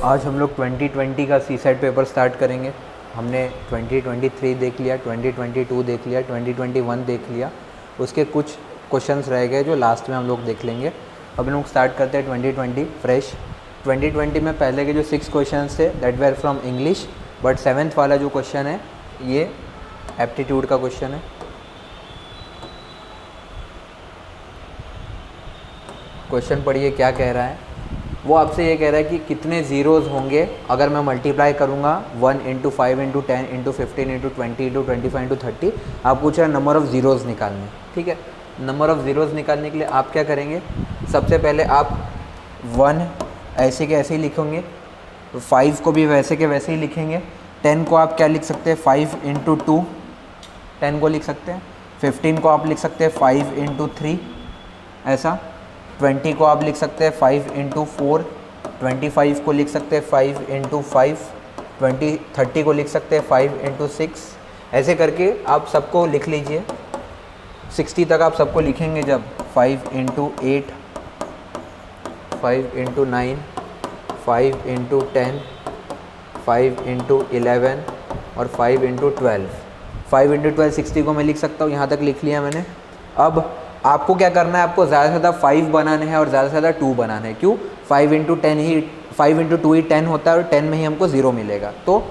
आज हम लोग 2020 का सीसेट पेपर स्टार्ट करेंगे। हमने 2023 देख लिया, 2022 देख लिया, 2021 देख लिया। उसके कुछ क्वेश्चंस रह गए जो लास्ट में हम लोग देख लेंगे। अब हम लोग स्टार्ट करते हैं 2020 फ्रेश। 2020 में पहले के जो 6 क्वेश्चंस थे that were from English, but 7th वाला जो क्वेश्चन है ये एप्टीट्यूड का क्वेश्चन है। क्वेश्चन पढ़िए क्या कह रहा है। वो आपसे ये कह रहा है कि कितने ज़ीरोज़ होंगे अगर मैं मल्टीप्लाई करूँगा 1 × 5 × 10 × 15 × 20 × 25 × 30। आप पूछ रहे हैं नंबर ऑफ़ ज़ीरोज़ निकालने। ठीक है, नंबर ऑफ़ ज़ीरोज़ निकालने के लिए आप क्या करेंगे, सबसे पहले आप 1 ऐसे के ऐसे ही लिखेंगे, 5 को भी वैसे के वैसे ही लिखेंगे, 10 को आप क्या लिख सकते हैं 5 × 2 10 को लिख सकते हैं, 15 को आप लिख सकते हैं 5 × 3 ऐसा, 20 को आप लिख सकते हैं 5 × 4, 25 को लिख सकते हैं 5 × 5, 30 को लिख सकते हैं 5 × 6। ऐसे करके आप सबको लिख लीजिए। 60 तक आप सबको लिखेंगे जब 5 × 8, 5 × 9, 5 × 10, 5 × 11 और 5 × 12। 5 × 12 60 को मैं लिख सकता हूँ, यहाँ तक लिख लिया मैंने। अब आपको क्या करना है, आपको ज़्यादा से ज़्यादा 5 बनाने हैं और ज़्यादा से ज़्यादा 2 बनाने हैं। क्यों? 5 × 10 ही 5 × 2 ही 10 होता है और 10 में ही हमको 0 मिलेगा। तो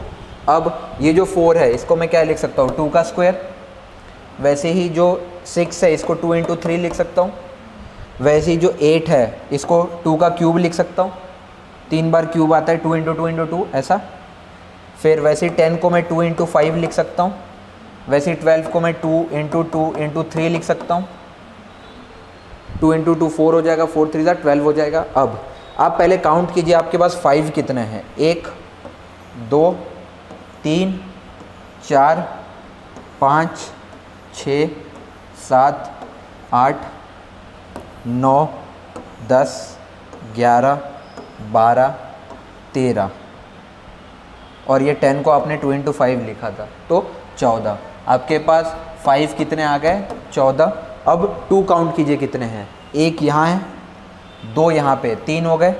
अब ये जो 4 है इसको मैं क्या लिख सकता हूँ 2 का स्क्वायर। वैसे ही जो 6 है इसको 2 × 3 लिख सकता हूँ। वैसे ही जो 8 है इसको 2 का क्यूब लिख सकता हूँ। 3 बार क्यूब आता है 2 × 2 × 2 ऐसा। फिर वैसे ही 10 को मैं 2 × 5 लिख सकता हूँ। वैसे ही 12 को मैं 2 × 2 × 3 लिख सकता हूँ। 2 × 2 4 हो जाएगा, 4 3 12 हो जाएगा। अब आप पहले काउंट कीजिए आपके पास 5 कितने हैं। 1 2 3 4 5 6 7 8 9 10 11 12 13 और ये 10 को आपने 2 × 5 लिखा था तो 14। आपके पास 5 कितने आ गए 14। अब 2 काउंट कीजिए कितने हैं। 1 यहाँ है, 2 यहाँ पे 3 हो गए,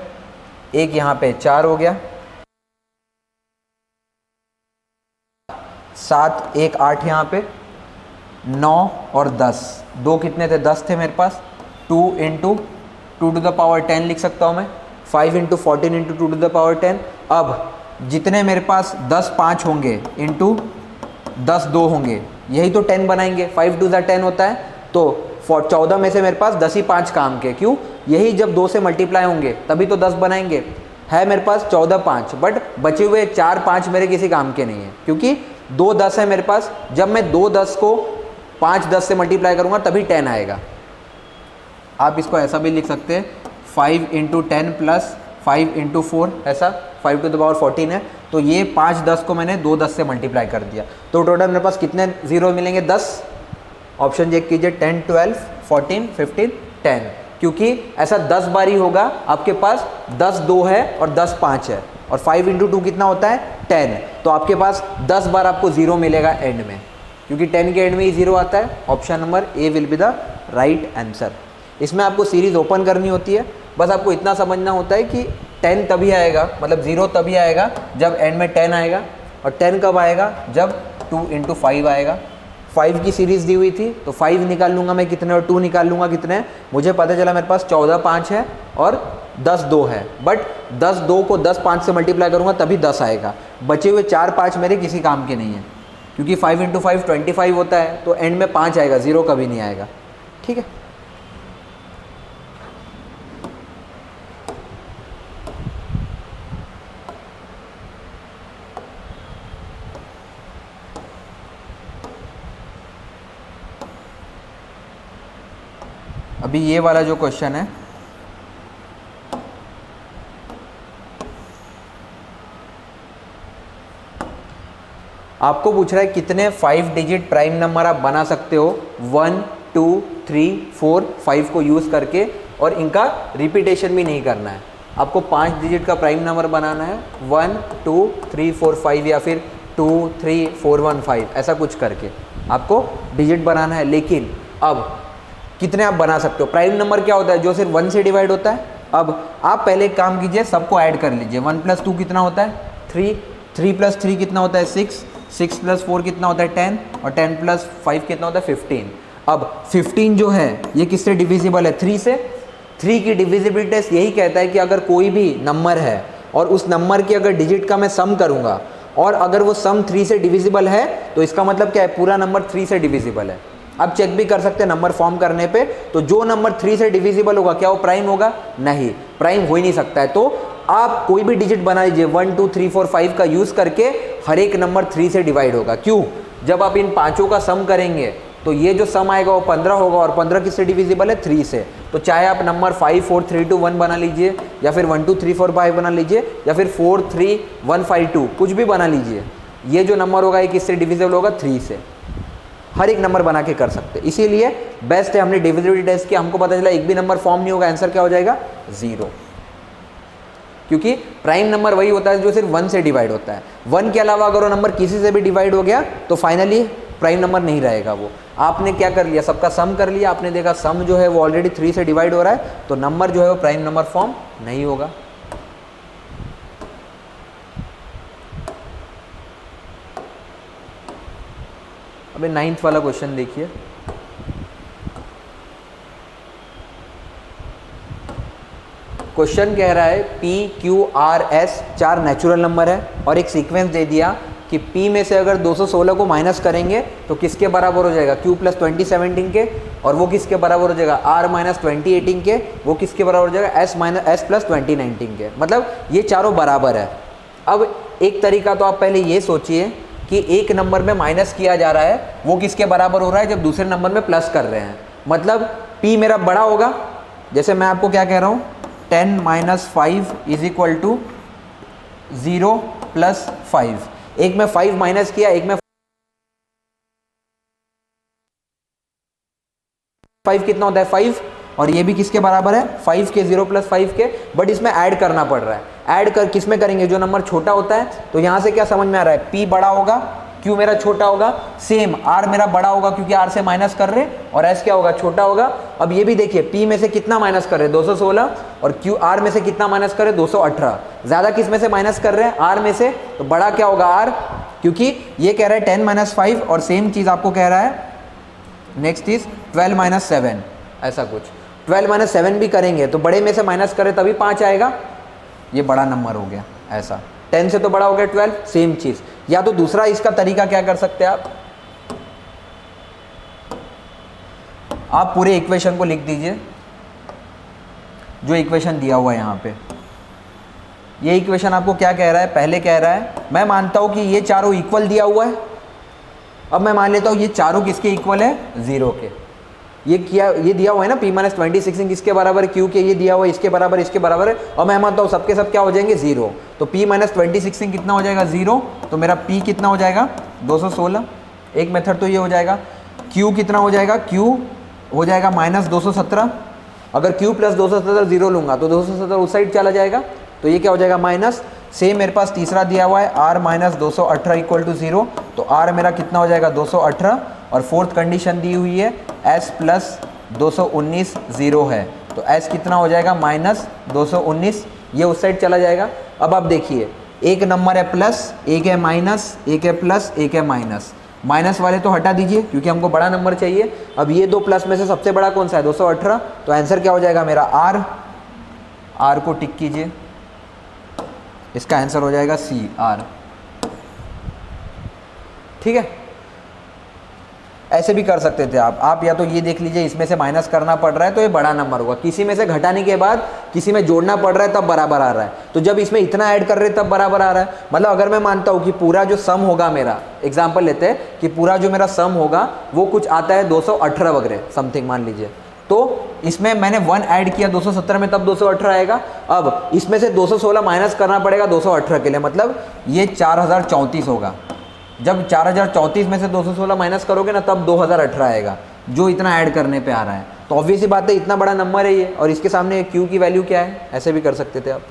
1 यहाँ पे 4 हो गया, 7 1 8 यहाँ पे, 9 और 10 2 कितने थे 10 थे मेरे पास। 2 × 2⁻10 लिख सकता हूँ मैं। 5 × 14 × 2⁻10। अब जितने मेरे पास 10 5 होंगे इंटू 10 2 होंगे, यही तो 10 बनाएंगे। 5 2 10 होता है तो 14 में से मेरे पास 10 ही 5 काम के। क्यों? यही जब 2 से मल्टीप्लाई होंगे तभी तो 10 बनाएंगे। है मेरे पास 14 5, बट बचे हुए 4 5 मेरे किसी काम के नहीं है क्योंकि 2 10 है मेरे पास। जब मैं 2 10 को 5 10 से मल्टीप्लाई करूँगा तभी 10 आएगा। आप इसको ऐसा भी लिख सकते हैं 5 × 10 + 5 × 4 ऐसा, 5⁻14 है। तो ये 5 10 को मैंने 2 10 से मल्टीप्लाई कर दिया तो टोटल मेरे पास कितने ज़ीरो मिलेंगे 10। ऑप्शन चेक कीजिए 10 12 14 15 10, क्योंकि ऐसा 10 बार ही होगा। आपके पास 10 2 है और 10 5 है और 5 × 2 कितना होता है 10, तो आपके पास 10 बार आपको 0 मिलेगा एंड में, क्योंकि 10 के एंड में ही 0 आता है। Option number A will be the right answer. इसमें आपको सीरीज़ ओपन करनी होती है, बस आपको इतना समझना होता है कि 10 तभी आएगा, मतलब 0 तभी आएगा जब एंड में 10 आएगा। और 10 कब आएगा जब 2 × 5 आएगा। 5 की सीरीज़ दी हुई थी तो 5 निकाल लूँगा मैं कितने और 2 निकाल लूँगा कितने। मुझे पता चला मेरे पास 14 5 है और 10 2 है, बट 10 2 को 10 5 से मल्टीप्लाई करूँगा तभी 10 आएगा। बचे हुए 4 5 मेरे किसी काम के नहीं है, क्योंकि 5 × 5 25 होता है तो एंड में 5 आएगा, 0 कभी नहीं आएगा। ठीक है, अभी ये वाला जो क्वेश्चन है आपको पूछ रहा है कितने 5 डिजिट प्राइम नंबर आप बना सकते हो 1 2 3 4 5 को यूज़ करके, और इनका रिपीटेशन भी नहीं करना है। आपको 5 डिजिट का प्राइम नंबर बनाना है 1 2 3 4 5 या फिर 2 3 4 1 5 ऐसा कुछ करके आपको डिजिट बनाना है। लेकिन अब कितने आप बना सकते हो। प्राइम नंबर क्या होता है, जो सिर्फ 1 से डिवाइड होता है, अब आप पहले एक काम कीजिए, सबको ऐड कर लीजिए। 1 + 2 कितना होता है 3, 3 + 3 कितना होता है 6, 6 + 4 कितना होता है 10, और 10 + 5 कितना होता है 15। अब 15 जो है ये किससे डिविजिबल है 3 से। 3 की डिविजिबिलिटी टेस्ट यही कहता है कि अगर कोई भी नंबर है और उस नंबर की अगर डिजिट का मैं सम करूँगा और अगर वो सम 3 से डिविजिबल है तो इसका मतलब क्या है, पूरा नंबर 3 से डिविजिबल है। अब चेक भी कर सकते हैं नंबर फॉर्म करने पे, तो जो नंबर 3 से डिविजिबल होगा क्या वो प्राइम होगा, नहीं प्राइम हो ही नहीं सकता है। तो आप कोई भी डिजिट बना लीजिए 1 2 3 4 5 का यूज करके, हर एक नंबर 3 से डिवाइड होगा। क्यों, जब आप इन पांचों का सम करेंगे तो ये जो सम आएगा वो 15 होगा, और 15 किससे डिविजिबल है 3 से। तो चाहे आप नंबर 5 4 3 2 1 बना लीजिए, या फिर 1 2 3 4 5 बना लीजिए, या फिर 4 3 1 5 2 कुछ भी बना लीजिए, ये जो नंबर होगा ये किससे डिविजिबल होगा 3 से। हर एक नंबर बना के कर सकते हैं, इसीलिए बेस्ट है हमने डिविजिबिलिटी टेस्ट किया, हमको पता चला एक भी नंबर फॉर्म नहीं होगा, आंसर क्या हो जाएगा 0। क्योंकि प्राइम नंबर वही होता है जो सिर्फ 1 से डिवाइड होता है। 1 के अलावा अगर वो नंबर किसी से भी डिवाइड हो गया तो फाइनली प्राइम नंबर नहीं रहेगा वो। आपने क्या कर लिया, सबका सम कर लिया, आपने देखा सम जो है वो ऑलरेडी 3 से डिवाइड हो रहा है, तो नंबर जो है वो प्राइम नंबर फॉर्म नहीं होगा। अबे 9th वाला क्वेश्चन देखिए। क्वेश्चन कह रहा है P Q R S 4 natural number है और एक सीक्वेंस दे दिया कि P में से अगर 216 को माइनस करेंगे तो किसके बराबर हो जाएगा, Q + 20 17 के, और वो किसके बराबर हो जाएगा R - 20 18 के, वो किसके बराबर हो जाएगा S + 20 19 के। मतलब ये चारों बराबर है। अब एक तरीका तो आप पहले ये सोचिए कि एक नंबर में माइनस किया जा रहा है वो किसके बराबर हो रहा है जब दूसरे नंबर में प्लस कर रहे हैं। मतलब P मेरा बड़ा होगा, जैसे मैं आपको क्या कह रहा हूँ 10 - 5 = 0 + 5। एक में 5 माइनस किया, एक में 5 कितना होता है 5, और ये भी किसके बराबर है 5 के, 0 + 5 के, बट इसमें ऐड करना पड़ रहा है। ऐड कर किस में करेंगे, जो नंबर छोटा होता है, तो यहाँ से क्या समझ में आ रहा है P बड़ा होगा, Q मेरा छोटा होगा, सेम R मेरा बड़ा होगा क्योंकि R से माइनस कर रहे, और S क्या होगा छोटा होगा। अब ये भी देखिए P में से कितना माइनस कर रहे 216, और Q R में से कितना माइनस कर रहे 218। ज़्यादा किस में से माइनस कर रहे हैं R में से, तो बड़ा क्या होगा R, क्योंकि ये कह रहा है 10 - 5, और सेम चीज़ आपको कह रहा है नेक्स्ट इज 12 - 7, ऐसा कुछ 12 - 7 भी करेंगे तो बड़े में से माइनस करें तभी 5 आएगा, ये बड़ा नंबर हो गया। ऐसा 10 से तो बड़ा हो गया 12, सेम चीज़। या तो दूसरा इसका तरीका क्या कर सकते हैं आप पूरे इक्वेशन को लिख दीजिए, जो इक्वेशन दिया हुआ है यहाँ पे। ये इक्वेशन आपको क्या कह रहा है, पहले कह रहा है मैं मानता हूँ कि ये चारों इक्वल दिया हुआ है। अब मैं मान लेता हूँ ये चारों किसके इक्वल है 0 के। ये दिया हुआ है ना P - 20 16 किसके बराबर है Q के, ये दिया हुआ है इसके बराबर इसके बराबर है, और मैं मानता हूँ सबके सब क्या हो जाएंगे 0। तो P - 20 16 कितना हो जाएगा 0, तो मेरा P कितना हो जाएगा 216। एक मेथड तो ये हो जाएगा। Q कितना हो जाएगा, Q हो जाएगा -217। अगर Q + 217 0 लूँगा तो 217 उस साइड चला जाएगा, तो ये क्या हो जाएगा माइनस। सेम मेरे पास तीसरा दिया हुआ है R - 218 = 0, तो R मेरा कितना हो जाएगा 218, और फोर्थ कंडीशन दी हुई है S + 219 0 है, तो S कितना हो जाएगा -219, ये उस साइड चला जाएगा। अब आप देखिए एक नंबर है प्लस, एक है माइनस, एक है प्लस, एक है माइनस। माइनस वाले तो हटा दीजिए क्योंकि हमको बड़ा नंबर चाहिए। अब ये दो प्लस में से सबसे बड़ा कौन सा है 218, तो आंसर क्या हो जाएगा मेरा R को टिक कीजिए, इसका आंसर हो जाएगा C R। ठीक है, ऐसे भी कर सकते थे आप या तो ये देख लीजिए इसमें से माइनस करना पड़ रहा है तो ये बड़ा नंबर होगा, किसी में से घटाने के बाद किसी में जोड़ना पड़ रहा है तब बराबर आ रहा है, तो जब इसमें इतना ऐड कर रहे हैं तब बराबर आ रहा है। मतलब अगर मैं मानता हूँ कि पूरा जो सम होगा मेरा, एग्जाम्पल लेते हैं कि पूरा जो मेरा सम होगा वो कुछ आता है 218 वगैरह समथिंग मान लीजिए, तो इसमें मैंने 1 ऐड किया 217 में तब 218 आएगा। अब इसमें से 216 माइनस करना पड़ेगा 218 के लिए, मतलब ये 4034 होगा। जब 4034 में से 216 माइनस करोगे ना तब 2018 आएगा, जो इतना ऐड करने पे आ रहा है। तो ऑब्वियस सी बात है इतना बड़ा नंबर है ये, और इसके सामने Q की वैल्यू क्या है, ऐसे भी कर सकते थे आप।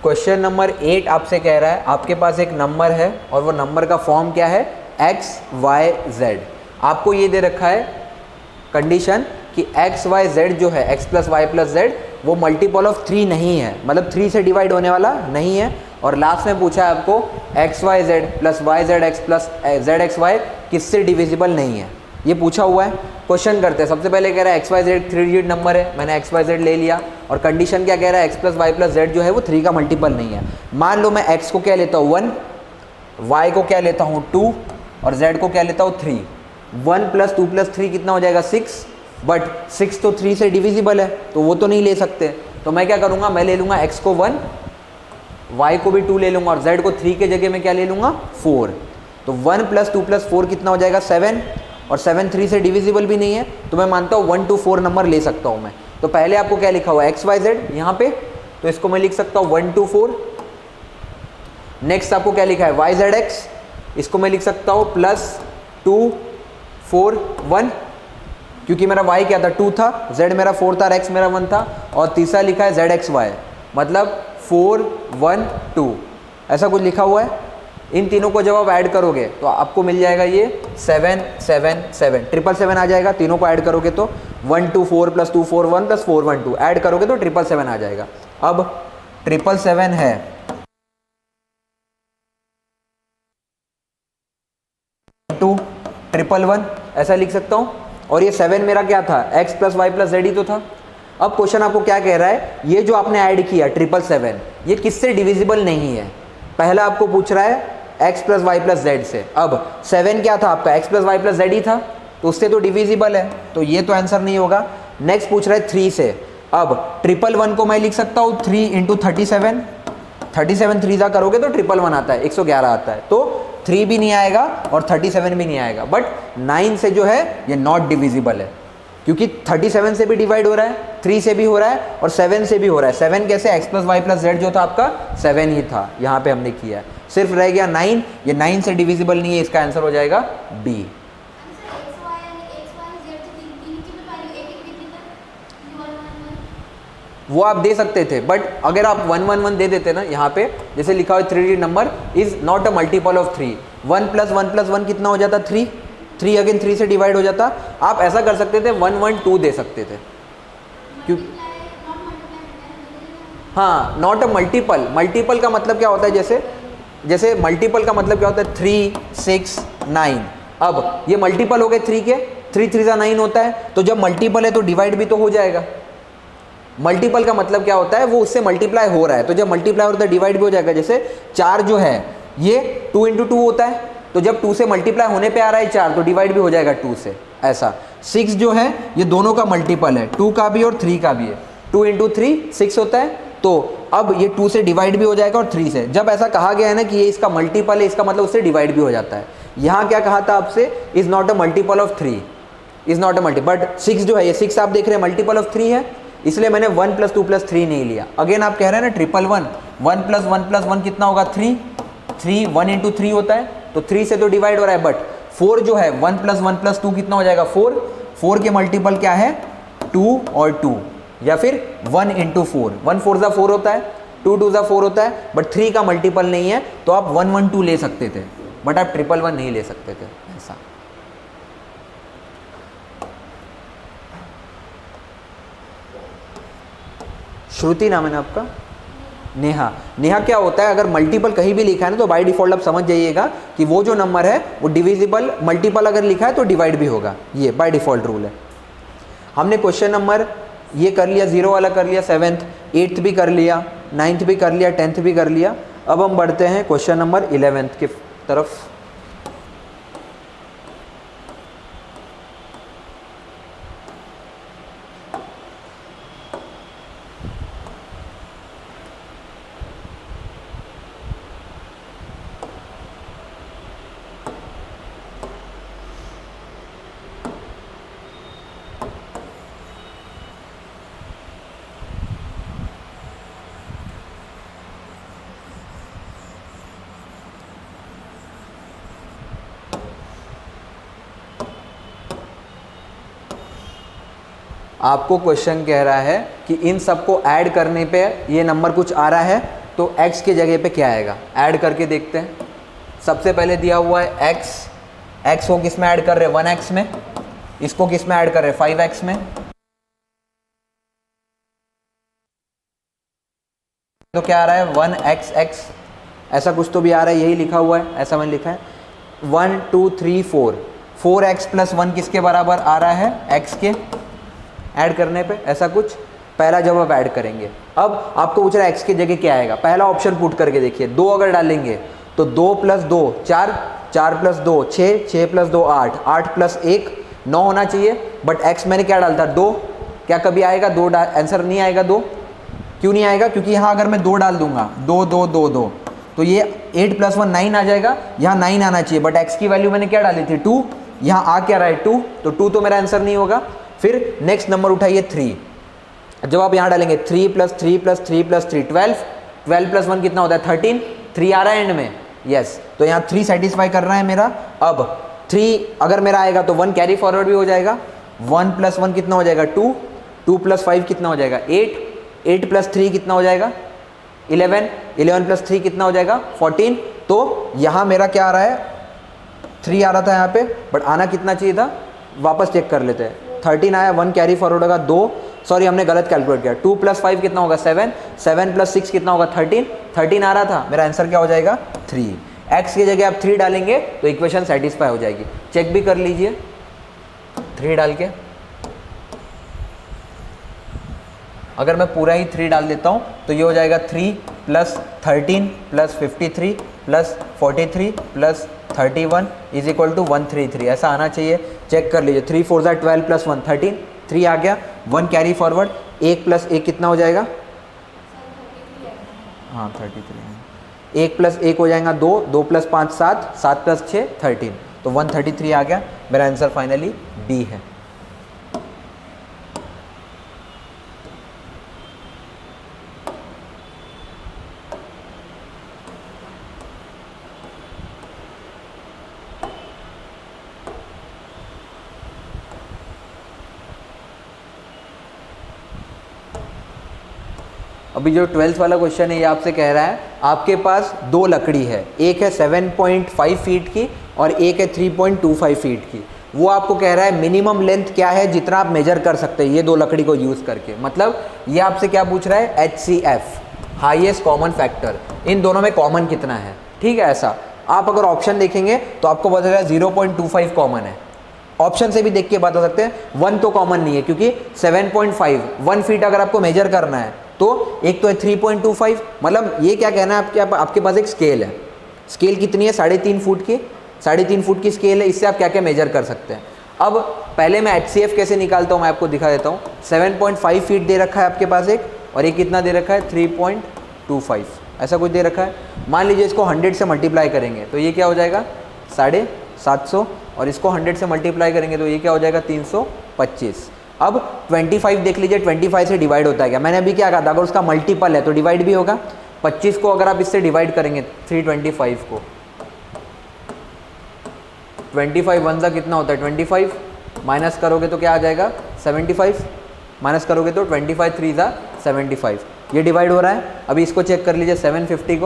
क्वेश्चन नंबर 8 आपसे कह रहा है आपके पास एक नंबर है और वो नंबर का फॉर्म क्या है, x y z। आपको ये दे रखा है कंडीशन कि x y z जो है x plus Y plus Z वो मल्टीपल ऑफ 3 नहीं है, मतलब 3 से डिवाइड होने वाला नहीं है। और लास्ट में पूछा है आपको X Y Z plus Y Z X plus Z X Y किससे डिविजिबल नहीं है, ये पूछा हुआ है। क्वेश्चन करते हैं। सबसे पहले कह रहा है X Y Z 3 digit number है, मैंने एक्स वाई जेड ले लिया। और कंडीशन क्या कह रहा है, X plus Y plus Z जो है वो 3 का मल्टीपल नहीं है। मान लो मैं एक्स को क्या लेता हूँ 1, वाई को क्या लेता हूँ 2 और जेड को क्या लेता हूँ 3। 1 प्लस 2 प्लस 3 कितना हो जाएगा 6, बट 6 तो 3 से डिविजिबल है तो वो तो नहीं ले सकते। तो मैं क्या करूँगा, मैं ले लूँगा x को 1, y को भी 2 ले लूँगा और z को 3 के जगह में क्या ले लूँगा 4। तो 1 प्लस 2 प्लस 4 कितना हो जाएगा 7, और 7 3 से डिविजिबल भी नहीं है तो मैं मानता हूँ 1 to 4 नंबर ले सकता हूँ मैं। तो पहले आपको क्या लिखा हुआ है एक्स वाई जेड यहाँ पे, तो इसको मैं लिख सकता हूँ 1 to 4। नेक्स्ट आपको क्या लिखा है वाई जेड एक्स, इसको मैं लिख सकता हूँ +2 4 1, क्योंकि मेरा y क्या था 2 था, z मेरा 4 था और x मेरा 1 था। और तीसरा लिखा है जेड एक्स वाई, मतलब 4 1 2 ऐसा कुछ लिखा हुआ है। इन तीनों को जब आप ऐड करोगे तो आपको मिल जाएगा ये 7 7 7 777 आ जाएगा। तीनों को ऐड करोगे तो 1 2 4 + 2 4 1 + 4 1 2 ऐड करोगे तो 777 आ जाएगा। अब 777 है 2 111 ऐसा लिख सकता हूँ। और ये 7 मेरा क्या था x plus Y plus z ही तो था। अब क्वेश्चन आपको क्या कह रहा है, ये जो आपने ऐड किया 777 ये किससे डिविजिबल नहीं है। पहला आपको पूछ रहा है x plus Y plus z से। अब 7 क्या था आपका x plus Y plus z ही था तो उससे तो डिविजिबल है, तो ये तो आंसर नहीं होगा। नेक्स्ट पूछ रहा है 3 से। अब 111 को मैं लिख सकता हूँ 3 × 37, 37 3 जा करोगे तो 111 आता है, 111 आता है। तो 3 भी नहीं आएगा और 37 भी नहीं आएगा, बट 9 से जो है ये नॉट डिविजिबल है, क्योंकि 37 से भी डिवाइड हो रहा है, 3 से भी हो रहा है और 7 से भी हो रहा है। 7 कैसे, x plus Y plus Z जो था आपका 7 ही था, यहाँ पे हमने किया है। सिर्फ रह गया 9, ये 9 से डिविजिबल नहीं है, इसका आंसर हो जाएगा B। वो आप दे सकते थे, बट अगर आप 1 1 1 दे देते ना यहाँ पे, जैसे लिखा हुआ 3 digit number is not a multiple of 3, 1 + 1 + 1 कितना हो जाता 3, 3 अगेन 3 से डिवाइड हो जाता। आप ऐसा कर सकते थे 1 1 2 दे सकते थे, क्यों? हाँ, नॉट अ मल्टीपल। मल्टीपल का मतलब क्या होता है, जैसे मल्टीपल का मतलब क्या होता है 3 6 9। अब ये मल्टीपल हो गए 3 के, 3 3 9 होता है, तो जब मल्टीपल है तो डिवाइड भी तो हो जाएगा। मल्टीपल का मतलब क्या होता है, वो उससे मल्टीप्लाई हो रहा है, तो जब मल्टीप्लाई हो रहा है डिवाइड भी हो जाएगा। जैसे 4 जो है ये 2 × 2 होता है, तो जब 2 से मल्टीप्लाई होने पे आ रहा है 4 तो डिवाइड भी हो जाएगा 2 से। ऐसा 6 जो है ये दोनों का मल्टीपल है, 2 का भी और 3 का भी है। 2 × 3 6 होता है, तो अब ये 2 से डिवाइड भी हो जाएगा और 3 से। जब ऐसा कहा गया है ना कि ये इसका मल्टीपल है, इसका मतलब उससे डिवाइड भी हो जाता है। यहाँ क्या कहा था आपसे, is not a multiple of 3, is not a multiple, but 6 जो है ये 6 आप देख रहे हैं मल्टीपल ऑफ 3 है, इसलिए मैंने 1 + 2 + 3 नहीं लिया। अगेन आप कह रहे हैं ना 111, 1 + 1 + 1 कितना होगा 3, 3 1 × 3 होता है, तो 3 से तो डिवाइड हो रहा है। बट 4 जो है 1 + 1 + 2 कितना हो जाएगा 4, 4 के मल्टीपल क्या है 2 और 2, या फिर 1 × 4, 1 4 ज़ा 4 होता है, 2 2 ज़ा 4 होता है, बट 3 का मल्टीपल नहीं है, तो आप 1 1 2 ले सकते थे, बट आप 111 नहीं ले सकते थे। ऐसा श्रुति नाम है ना आपका, नेहा। नेहा क्या होता है, अगर मल्टीपल कहीं भी लिखा है ना तो बाय डिफॉल्ट आप समझ जाइएगा कि वो जो नंबर है वो डिविजिबल, मल्टीपल अगर लिखा है तो डिवाइड भी होगा, ये बाय डिफॉल्ट रूल है। हमने क्वेश्चन नंबर ये कर लिया, 0 वाला कर लिया, 7th 8th भी कर लिया, 9th भी कर लिया, 10th भी कर लिया। अब हम बढ़ते हैं क्वेश्चन नंबर 11th की तरफ। आपको क्वेश्चन कह रहा है कि इन सबको ऐड करने पे ये नंबर कुछ आ रहा है, तो x के जगह पे क्या आएगा, ऐड करके देखते हैं। सबसे पहले दिया हुआ है x को किस में ऐड कर रहे हैं, 1x में, इसको किस में ऐड कर रहे हैं, 5x में, तो क्या आ रहा है 1xx, ऐसा कुछ तो भी आ रहा है, यही लिखा हुआ है, ऐसा मैंने लिखा है 1 2 3 4, 4x प्लस 1 किसके बराबर आ रहा है, x के, ऐड करने पे ऐसा कुछ, पहला जवाब ऐड करेंगे। अब आपको पूछ रहा है x की जगह क्या आएगा, पहला ऑप्शन पुट करके देखिए, 2 अगर डालेंगे तो 2 प्लस 2 4, 4 प्लस 2 6, 6 प्लस 2 8, 8 प्लस 1 9 होना चाहिए, बट x मैंने क्या डालता 2, क्या कभी आएगा 2, आंसर नहीं आएगा 2, क्यों नहीं आएगा, क्योंकि यहाँ अगर मैं 2 डाल दूंगा 2 2 2 2 तो ये 8 प्लस 1 9 आ जाएगा, यहाँ 9 आना चाहिए, बट x की वैल्यू मैंने क्या डाली थी 2, यहाँ आ क्या रहा है 2, तो 2 तो मेरा आंसर नहीं होगा। फिर नेक्स्ट नंबर उठाइए 3, जब आप यहाँ डालेंगे 3 प्लस 3 प्लस 3 प्लस 3 12, 12 प्लस 1 कितना होता है 13, 3 आ रहा है एंड में, यस, तो यहाँ 3 सेटिस्फाई कर रहा है मेरा। अब 3 अगर मेरा आएगा तो 1 कैरी फॉरवर्ड भी हो जाएगा, 1 प्लस 1 कितना हो जाएगा 2, 2 प्लस 5 कितना हो जाएगा 8, 8 प्लस 3 कितना हो जाएगा 11, 11 प्लस 3 कितना हो जाएगा 14, तो यहाँ मेरा क्या आ रहा है 3 आ रहा था यहाँ पे, बट आना कितना चाहिए था, वापस चेक कर लेते हैं, 13 आया, 1 कैरी फॉरवर्ड होगा 2, सॉरी हमने गलत कैलकुलेट किया, 2 प्लस 5 कितना होगा 7, 7 प्लस 6 कितना होगा 13, 13 आ रहा था, मेरा आंसर क्या हो जाएगा 3। x की जगह आप 3 डालेंगे तो इक्वेशन सेटिस्फाई हो जाएगी, चेक भी कर लीजिए 3 डाल के। अगर मैं पूरा ही 3 डाल देता हूँ तो ये हो जाएगा 3 plus 13 plus 53 plus 43 plus 31 is equal to 133, ऐसा आना चाहिए, चेक कर लीजिए, 3 4 12 प्लस 1 13, 3 आ गया, 1 कैरी फॉरवर्ड, 1 प्लस 1 कितना हो जाएगा, हाँ 33, 1 प्लस 1 हो जाएगा 2, 2 प्लस 5 7, 7 प्लस 6 13, तो 133 आ गया, मेरा आंसर फाइनली बी है। अभी जो 12th वाला क्वेश्चन है ये आपसे कह रहा है आपके पास 2 लकड़ी है, एक है 7.5 फीट की और एक है 3.25 फीट की, वो आपको कह रहा है मिनिमम लेंथ क्या है जितना आप मेजर कर सकते हैं ये 2 लकड़ी को यूज़ करके, मतलब ये आपसे क्या पूछ रहा है HCF हाईएस्ट कॉमन फैक्टर, इन दोनों में कॉमन कितना है, ठीक है। ऐसा आप अगर ऑप्शन देखेंगे तो आपको पता चलेगा 0.25 कॉमन है, ऑप्शन से भी देख के बता सकते हैं 1 तो कॉमन नहीं है, क्योंकि 7.5 1 फीट अगर आपको मेजर करना है तो एक तो है 3.25, मतलब ये क्या कहना है आपके पास एक स्केल है, स्केल कितनी है 3.5 फुट की, 3.5 फुट की स्केल है, इससे आप क्या क्या मेजर कर सकते हैं। अब पहले मैं HCF कैसे निकालता हूँ मैं आपको दिखा देता हूँ। 7.5 फीट दे रखा है आपके पास एक, और एक कितना दे रखा है 3.25, ऐसा कुछ दे रखा है। मान लीजिए इसको 100 से मल्टीप्लाई करेंगे तो ये क्या हो जाएगा 750, और इसको 100 से मल्टीप्लाई करेंगे तो ये क्या हो जाएगा 325। अब 25 देख लीजिए, 25 से डिवाइड होता है क्या, मैंने अभी क्या कहा था अगर उसका मल्टीपल है तो डिवाइड भी होगा। 25 को अगर आप इससे डिवाइड करेंगे 325 को, 25 वन सा कितना होता है 25, माइनस करोगे तो क्या आ जाएगा 75, माइनस करोगे तो 25 3 सा 75, ये डिवाइड हो रहा है। अभी इसको चेक कर लीजिए 750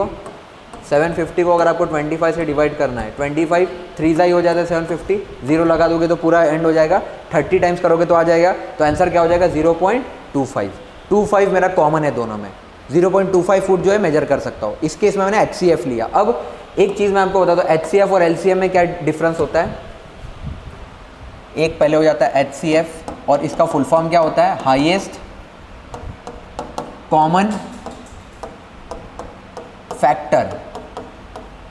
को अगर आपको 25 से डिवाइड करना है, 25 3 सा ही हो जाता है 750, जीरो लगा दोगे तो पूरा एंड हो जाएगा, 30 टाइम्स करोगे तो आ जाएगा, तो आंसर क्या हो जाएगा 0.25 मेरा कॉमन है दोनों में, 0.25 फुट जो है मेजर कर सकता हूँ। इस केस में मैंने HCF लिया। अब एक चीज़ मैं आपको बताता हूँ HCF और LCM में क्या डिफरेंस होता है। एक पहले हो जाता है HCF और इसका फुल फॉर्म क्या होता है हाईएस्ट कॉमन फैक्टर।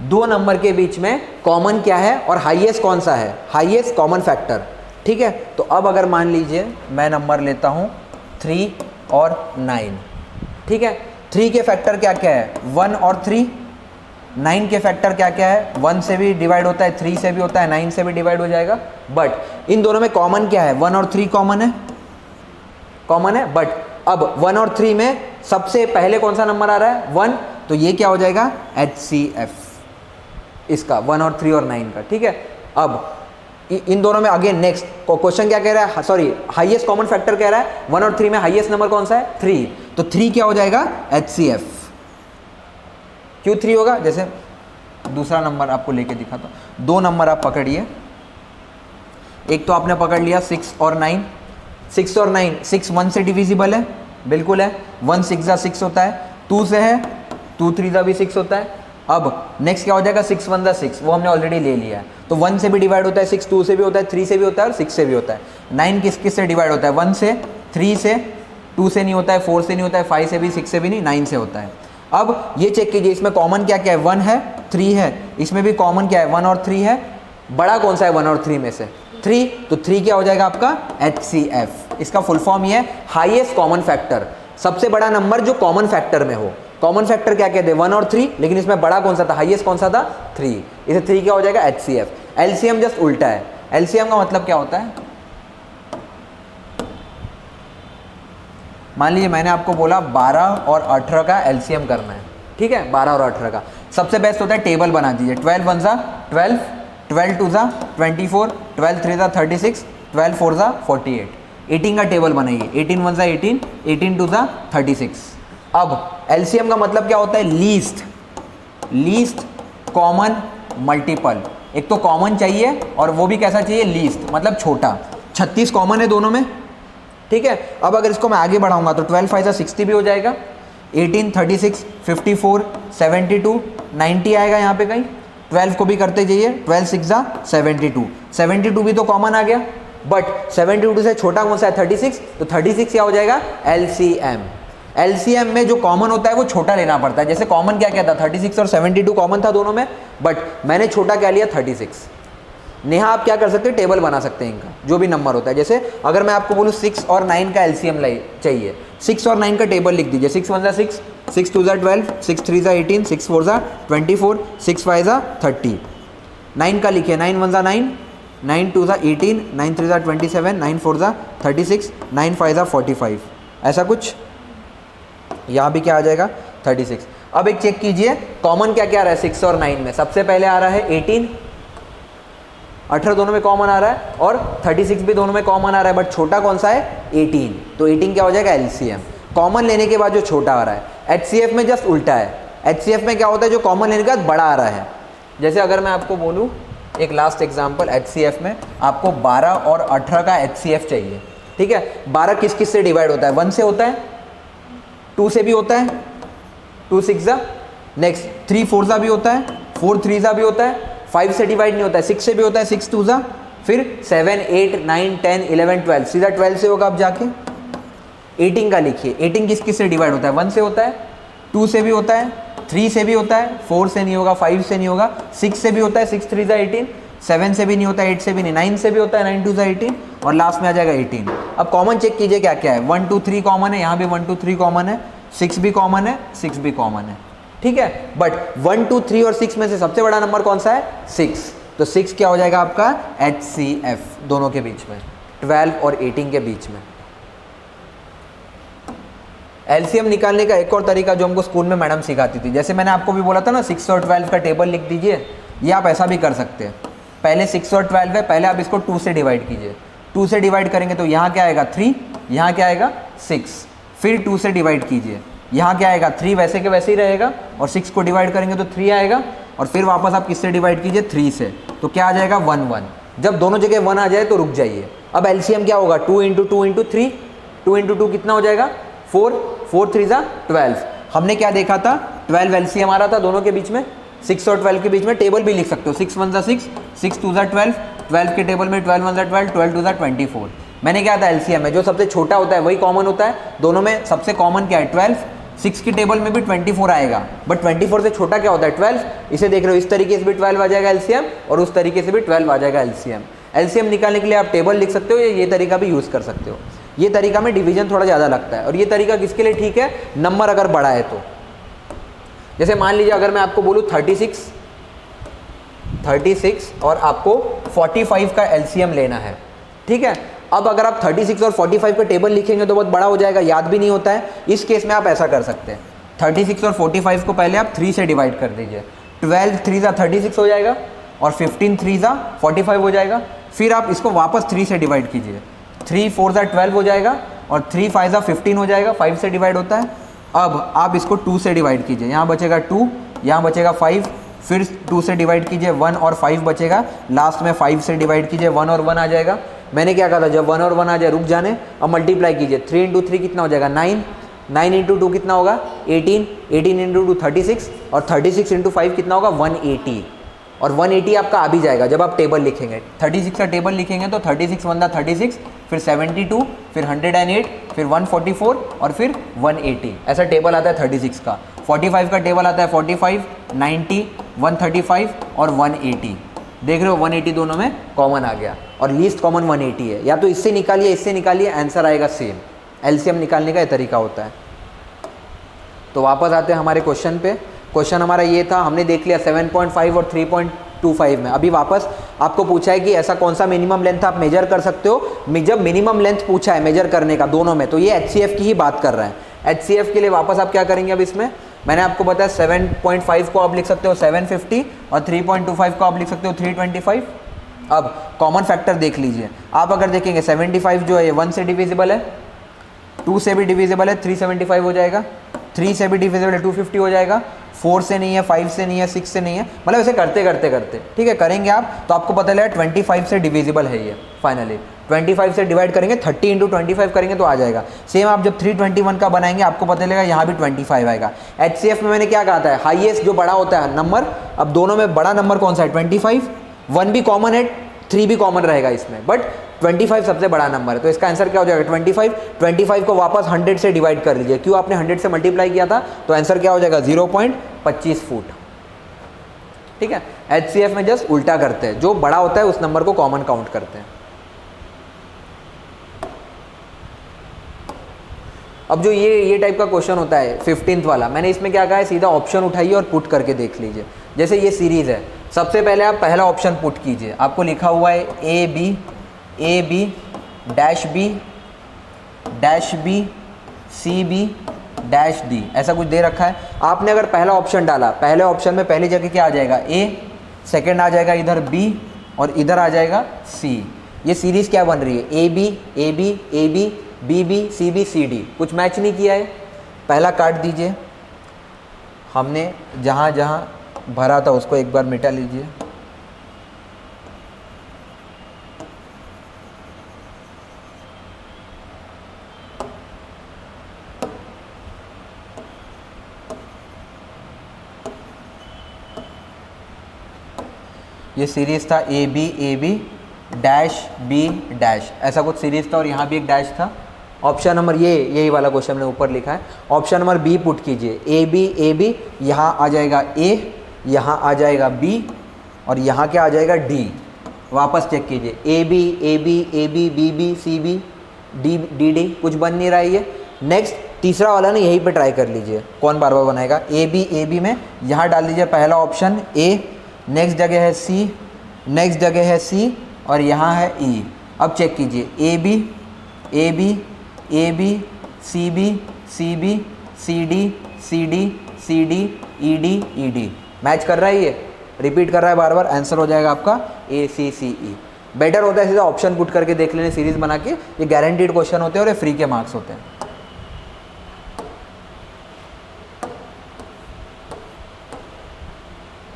2 नंबर के बीच में कॉमन क्या है और हाईएस्ट कौन सा है, हाईएस्ट कॉमन फैक्टर, ठीक है। तो अब अगर मान लीजिए मैं नंबर लेता हूँ 3 और 9, ठीक है। 3 के फैक्टर क्या क्या है 1 और 3, 9 के फैक्टर क्या क्या है 1 से भी डिवाइड होता है, 3 से भी होता है, 9 से भी डिवाइड हो जाएगा। बट इन दोनों में कॉमन क्या है 1 और 3 कॉमन है। बट अब 1 और 3 में सबसे पहले कौन सा नंबर आ रहा है 1, तो ये क्या हो जाएगा HCF इसका 1 और 3 और 9 का, ठीक है। अब इन दोनों में अगेन नेक्स्ट क्वेश्चन क्या कह रहा है, सॉरी हाईएस्ट कॉमन फैक्टर कह रहा है 1 और 3 में हाईएस्ट नंबर कौन सा है 3, तो 3 क्या हो जाएगा HCF, Q3 होगा, जैसे दूसरा नंबर आपको लेके दिखाता हूँ। 2 नंबर आप पकड़िए, एक तो आपने पकड़ लिया 6 और 9, 6 और 9, 6 1 से डिविजिबल है, बिल्कुल है, 1 6 जा 6 होता है, 2 से है, 2 3 जा भी 6 होता है। अब नेक्स्ट क्या हो जाएगा, 6 1 जा 6, वो हमने ऑलरेडी ले लिया है, तो 1 से भी डिवाइड होता है 6, 2 से भी होता है, 3 से भी होता है और 6 से भी होता है। 9 किस किस से डिवाइड होता है, 1 से, 3 से, 2 से नहीं होता है, 4 से नहीं होता है, 5 से भी, 6 से भी नहीं, 9 से होता है। अब ये चेक कीजिए, इसमें कॉमन क्या क्या है, 1 है, 3 है, इसमें भी कॉमन क्या है, 1 और 3 है, बड़ा कौन सा है 1 और 3 में से, 3, तो 3 क्या हो जाएगा आपका HCF। इसका फुल फॉर्म ये है हाईएस्ट कॉमन फैक्टर, सबसे बड़ा नंबर जो कॉमन फैक्टर में हो। कॉमन फैक्टर क्या कहते हैं, 1 और 3, लेकिन इसमें बड़ा कौन सा था, हाईएस्ट कौन सा था, 3, इसे 3 क्या हो जाएगा HCF। LCM जस्ट उल्टा है, LCM का मतलब क्या होता है, मान लीजिए मैंने आपको बोला 12 और 18 का LCM करना है, ठीक है, 12 और 18 का सबसे बेस्ट होता है टेबल बना दीजिए, 12 1 जा 12, 12 2 जा 24, 12 3 जा 36, 12 4 जा 48, 18 का टेबल बनाइए, 18 1 जा 18, 18 2 जा 36। अब LCM का मतलब क्या होता है, लीस्ट कॉमन मल्टीपल। एक तो कॉमन चाहिए और वो भी कैसा चाहिए, लीस्ट मतलब छोटा। 36 कॉमन है दोनों में, ठीक है। अब अगर इसको मैं आगे बढ़ाऊंगा तो 12 5 60 भी हो जाएगा, 18 36 54 72 90 आएगा यहाँ पे कहीं, 12 को भी करते जाइए, 12 6 जा 72, 72 भी तो कॉमन आ गया, बट 72 से छोटा कौन सा है 36, तो 36 क्या हो जाएगा LCM। LCM में जो कॉमन होता है वो छोटा लेना पड़ता है। जैसे कॉमन क्या क्या था, 36 और 72 कॉमन था दोनों में, बट मैंने छोटा क्या लिया 36। नेहा आप क्या कर सकते हैं, टेबल बना सकते हैं इनका, जो भी नंबर होता है। जैसे अगर मैं आपको बोलूँ 6 और 9 का LCM चाहिए, 6 और 9 का टेबल लिख दीजिए, 6 1 जा 6, 6 2 जा 12, 6 3 जा 18, 6 4 जा 24, 6 5 जा 30। 9 का लिखिए, 9 1 जा 9, 9 2 जा 18, 9 3 जा 27, 9 4 जा 36, 9 5 जा 45, ऐसा कुछ। यहाँ भी क्या आ जाएगा 36। अब एक चेक कीजिए कॉमन क्या क्या आ रहा है 6 और 9 में। सबसे पहले आ रहा है 18, 18 दोनों में कॉमन आ रहा है, और 36 भी दोनों में कॉमन आ रहा है, बट छोटा कौन सा है 18, तो 18 क्या हो जाएगा LCM। कॉमन लेने के बाद जो छोटा आ रहा है, HCF में जस्ट उल्टा है। HCF में क्या होता है, जो कॉमन लेने के बाद बड़ा आ रहा है। जैसे अगर मैं आपको बोलूँ एक लास्ट एग्जाम्पल, HCF में आपको 12 और 18 का HCF चाहिए, ठीक है। 12 किस किस से डिवाइड होता है, 1 से होता है, 2 से भी होता है, 2 6 जा, नेक्स्ट 3 4 जा भी होता है, 4 3 जा भी होता है, 5 से डिवाइड नहीं होता है, 6 से भी होता है, 6 2 जा, फिर 7 8 9 10 11 12, सीधा 12 से होगा। अब जाके 18 का लिखिए, 18 किस किस से डिवाइड होता है, 1 से होता है, 2 से भी होता है, 3 से भी होता है, 4 से नहीं होगा, 5 से नहीं होगा, 6 से भी होता है, 6 3 जा 18, 7 से भी नहीं होता है, 8 से भी नहीं, 9 से भी होता है, 9 2 जा 18, और लास्ट में आ जाएगा 18। अब कॉमन चेक कीजिए क्या क्या है, 1 2 3 कॉमन है, यहाँ भी 1 2 3 कॉमन है, 6 भी कॉमन है, 6 भी कॉमन है, ठीक है। बट 1 2 3 और 6 में से सबसे बड़ा नंबर कौन सा है 6, तो 6 क्या हो जाएगा आपका HCF दोनों के बीच में, 12 और 18 के बीच में। LCM निकालने का एक और तरीका जो हमको स्कूल में मैडम सिखाती थी, जैसे मैंने आपको भी बोला था ना 6 और 12 का टेबल लिख दीजिए, ये आप ऐसा भी कर सकते हैं। पहले 6 और 12 है, पहले आप इसको 2 से डिवाइड कीजिए, 2 से डिवाइड करेंगे तो यहाँ क्या आएगा 3, यहाँ क्या आएगा 6, फिर 2 से डिवाइड कीजिए, यहाँ क्या आएगा 3 वैसे के वैसे ही रहेगा, और 6 को डिवाइड करेंगे तो 3 आएगा, और फिर वापस आप किससे डिवाइड कीजिए 3 से, तो क्या आ जाएगा 1 1। जब दोनों जगह 1 आ जाए तो रुक जाइए। अब LCM क्या होगा 2 × 2 × 3, 2 × 2 कितना हो जाएगा 4, 4 3 जा 12। हमने क्या देखा था 12 LCM आ रहा था दोनों के बीच में, 6 और 12 के बीच में। टेबल भी लिख सकते हो, 6 1 जा 6, 6 2 जा 12, 12 के टेबल में 12 1 जा 12, 12 2 जा 24। मैंने क्या था LCM में जो सबसे छोटा होता है वही कॉमन होता है, दोनों में सबसे कॉमन क्या है 12। 6 की टेबल में भी 24 आएगा, बट 24 से छोटा क्या होता है 12। इसे देख रहे हो, इस तरीके से भी 12 आ जाएगा LCM, और उस तरीके से भी 12 आ जाएगा LCM। LCM निकालने के लिए आप टेबल लिख सकते हो, या ये तरीका भी यूज़ कर सकते हो। ये तरीका में डिवीजन थोड़ा ज़्यादा लगता है, और ये तरीका किसके लिए ठीक है, नंबर अगर बड़ा है तो। जैसे मान लीजिए अगर मैं आपको बोलूँ 36 और आपको 45 का LCM लेना है, ठीक है। अब अगर आप 36 और 45 का टेबल लिखेंगे तो बहुत बड़ा हो जाएगा, याद भी नहीं होता है। इस केस में आप ऐसा कर सकते हैं, 36 और 45 को पहले आप 3 से डिवाइड कर दीजिए, 12 3 जा 36 हो जाएगा, और 15 3 जा 45 हो जाएगा। फिर आप इसको वापस 3 से डिवाइड कीजिए, 3 4 जा 12 हो जाएगा, और 3 5 जा 15 हो जाएगा, 5 से डिवाइड होता है। अब आप इसको 2 से डिवाइड कीजिए, यहाँ बचेगा 2, यहाँ बचेगा 5, फिर 2 से डिवाइड कीजिए 1 और 5 बचेगा, लास्ट में 5 से डिवाइड कीजिए 1 और 1 आ जाएगा। मैंने क्या कहा था, जब 1 और 1 आ जाए रुक जाने, अब मल्टीप्लाई कीजिए, 3 इंटू 3 कितना हो जाएगा 9, 9 इंटू 2 कितना होगा 18, 18 इंटू 2 36 और 36 इंटू 5 कितना होगा 180, और 180 आपका आ भी जाएगा जब आप टेबल लिखेंगे। 36 का टेबल लिखेंगे तो 36 1 36, फिर 72, फिर 108, फिर 144 और फिर 180, ऐसा टेबल आता है 36 का। 45 का टेबल आता है 45, 90, 135 और 180। देख रहे हो 180 दोनों में कॉमन आ गया, और लीस्ट कॉमन 180 है। या तो इससे निकालिए, आंसर आएगा सेम। एलसीएम निकालने का ये तरीका होता है। तो वापस आते हैं हमारे क्वेश्चन पे। क्वेश्चन हमारा ये था, हमने देख लिया 7.5 और 3.25 में। अभी वापस आपको पूछा है कि ऐसा कौन सा मिनिमम लेंथ आप मेजर कर सकते हो। जब मिनिमम लेंथ पूछा है मेजर करने का दोनों में, तो ये एचसीएफ की ही बात कर रहे हैं। एचसीएफ के लिए वापस आप क्या करेंगे, अब इसमें मैंने आपको बताया 7.5 को आप लिख सकते हो 750 और 3.25 को आप लिख सकते हो 325। अब कॉमन फैक्टर देख लीजिए, आप अगर देखेंगे 75 जो है 1 से डिविजिबल है, 2 से भी डिविजिबल है 375 हो जाएगा, 3 से भी डिविजिबल है 250 हो जाएगा, 4 से नहीं है, 5 से नहीं है, 6 से नहीं है। मतलब ऐसे करते करते करते ठीक है करेंगे आप, तो आपको पता लगा 25 से डिविजिबल है ये। फाइनली 25 से डिवाइड करेंगे, 30 इंटू 25 करेंगे तो आ जाएगा। सेम आप जब 321 का बनाएंगे आपको पता लगेगा यहाँ भी 25 आएगा। एचसीएफ में मैंने क्या कहा था, हाईएस्ट जो बड़ा होता है नंबर, अब दोनों में बड़ा नंबर कौन सा है 25, 1 भी कॉमन है, 3 भी कॉमन रहेगा इसमें, बट 25 सबसे बड़ा नंबर है। तो इसका आंसर क्या हो जाएगा 25 को वापस 100 से डिवाइड कर लीजिए, क्यों आपने 100 से मल्टीप्लाई किया था, तो आंसर क्या हो जाएगा 0.25 फुट। ठीक है, एचसीएफ में जस्ट उल्टा करते हैं, जो बड़ा होता है उस नंबर को कॉमन काउंट करते हैं। अब जो ये टाइप का क्वेश्चन होता है 15th वाला, मैंने इसमें क्या कहा है, सीधा ऑप्शन उठाइए और पुट करके देख लीजिए। जैसे ये सीरीज है, सबसे पहले आप पहला ऑप्शन पुट कीजिए, आपको लिखा हुआ है A B dash B C B dash D, ऐसा कुछ दे रखा है। आपने अगर पहला ऑप्शन डाला, पहले ऑप्शन में पहली जगह क्या आ जाएगा ए, सेकंड आ जाएगा इधर बी और इधर आ जाएगा सी। ये सीरीज क्या बन रही है, A B B B C B C D, कुछ मैच नहीं किया है। पहला काट दीजिए, हमने जहाँ जहाँ भरा था उसको एक बार मिटा लीजिए। ये सीरीज था A B dash B dash, ऐसा कुछ सीरीज था और यहाँ भी एक डैश था। ऑप्शन नंबर यही वाला क्वेश्चन मैंने ऊपर लिखा है। ऑप्शन नंबर बी पुट कीजिए, ए बी यहाँ आ जाएगा ए, यहाँ आ जाएगा बी और यहाँ क्या आ जाएगा डी। वापस चेक कीजिए, A B B C B D D, कुछ बन नहीं रहा है ये। नेक्स्ट तीसरा वाला ना यहीं पे ट्राई कर लीजिए, कौन बार बार बनाएगा। ए बी में यहाँ डाल दीजिए पहला ऑप्शन ए, नेक्स्ट जगह है सी, नेक्स्ट जगह है सी और यहाँ है ई। अब चेक कीजिए, A B C B C D E D, match कर रहा है, ये रिपीट कर रहा है बार बार। आंसर हो जाएगा आपका ए सी सी ई। बेटर होता है सीधा ऑप्शन पुट करके देख लेने, सीरीज बना के। ये गारंटीड क्वेश्चन होते हैं और ये फ्री के मार्क्स होते हैं।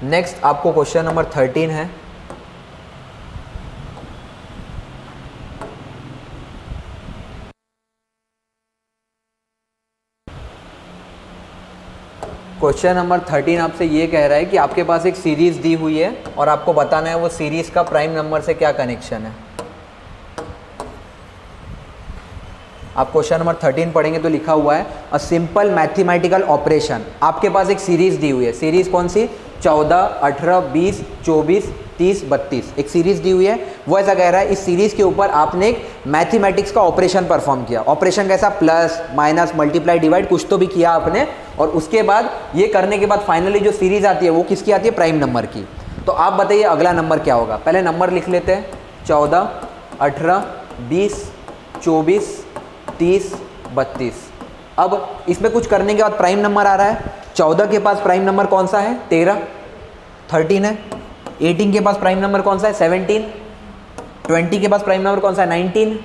नेक्स्ट आपको क्वेश्चन नंबर 13 है। क्वेश्चन नंबर 13 आपसे ये कह रहा है कि आपके पास एक सीरीज दी हुई है और आपको बताना है वो सीरीज का प्राइम नंबर से क्या कनेक्शन है। आप क्वेश्चन नंबर 13 पढ़ेंगे तो लिखा हुआ है अ सिंपल मैथमेटिकल ऑपरेशन। आपके पास एक सीरीज दी हुई है, सीरीज कौन सी 14, 18, 20, 24, 30, 32, एक सीरीज दी हुई है। वो ऐसा कह रहा है इस सीरीज के ऊपर आपने एक मैथमेटिक्स का ऑपरेशन परफॉर्म किया। ऑपरेशन कैसा, प्लस माइनस मल्टीप्लाई डिवाइड कुछ तो भी किया आपने, और उसके बाद ये करने के बाद फाइनली जो सीरीज आती है वो किसकी आती है, प्राइम नंबर की। तो आप बताइए अगला नंबर क्या होगा। पहले नंबर लिख लेते हैं, 14, 18, 20, 24, 30, 32। अब इसमें कुछ करने के बाद प्राइम नंबर आ रहा है। 14 के पास प्राइम नंबर कौन सा है, 13, 13 है। 18 के पास प्राइम नंबर कौन सा है, 17। 20 के पास प्राइम नंबर कौन सा है, 19।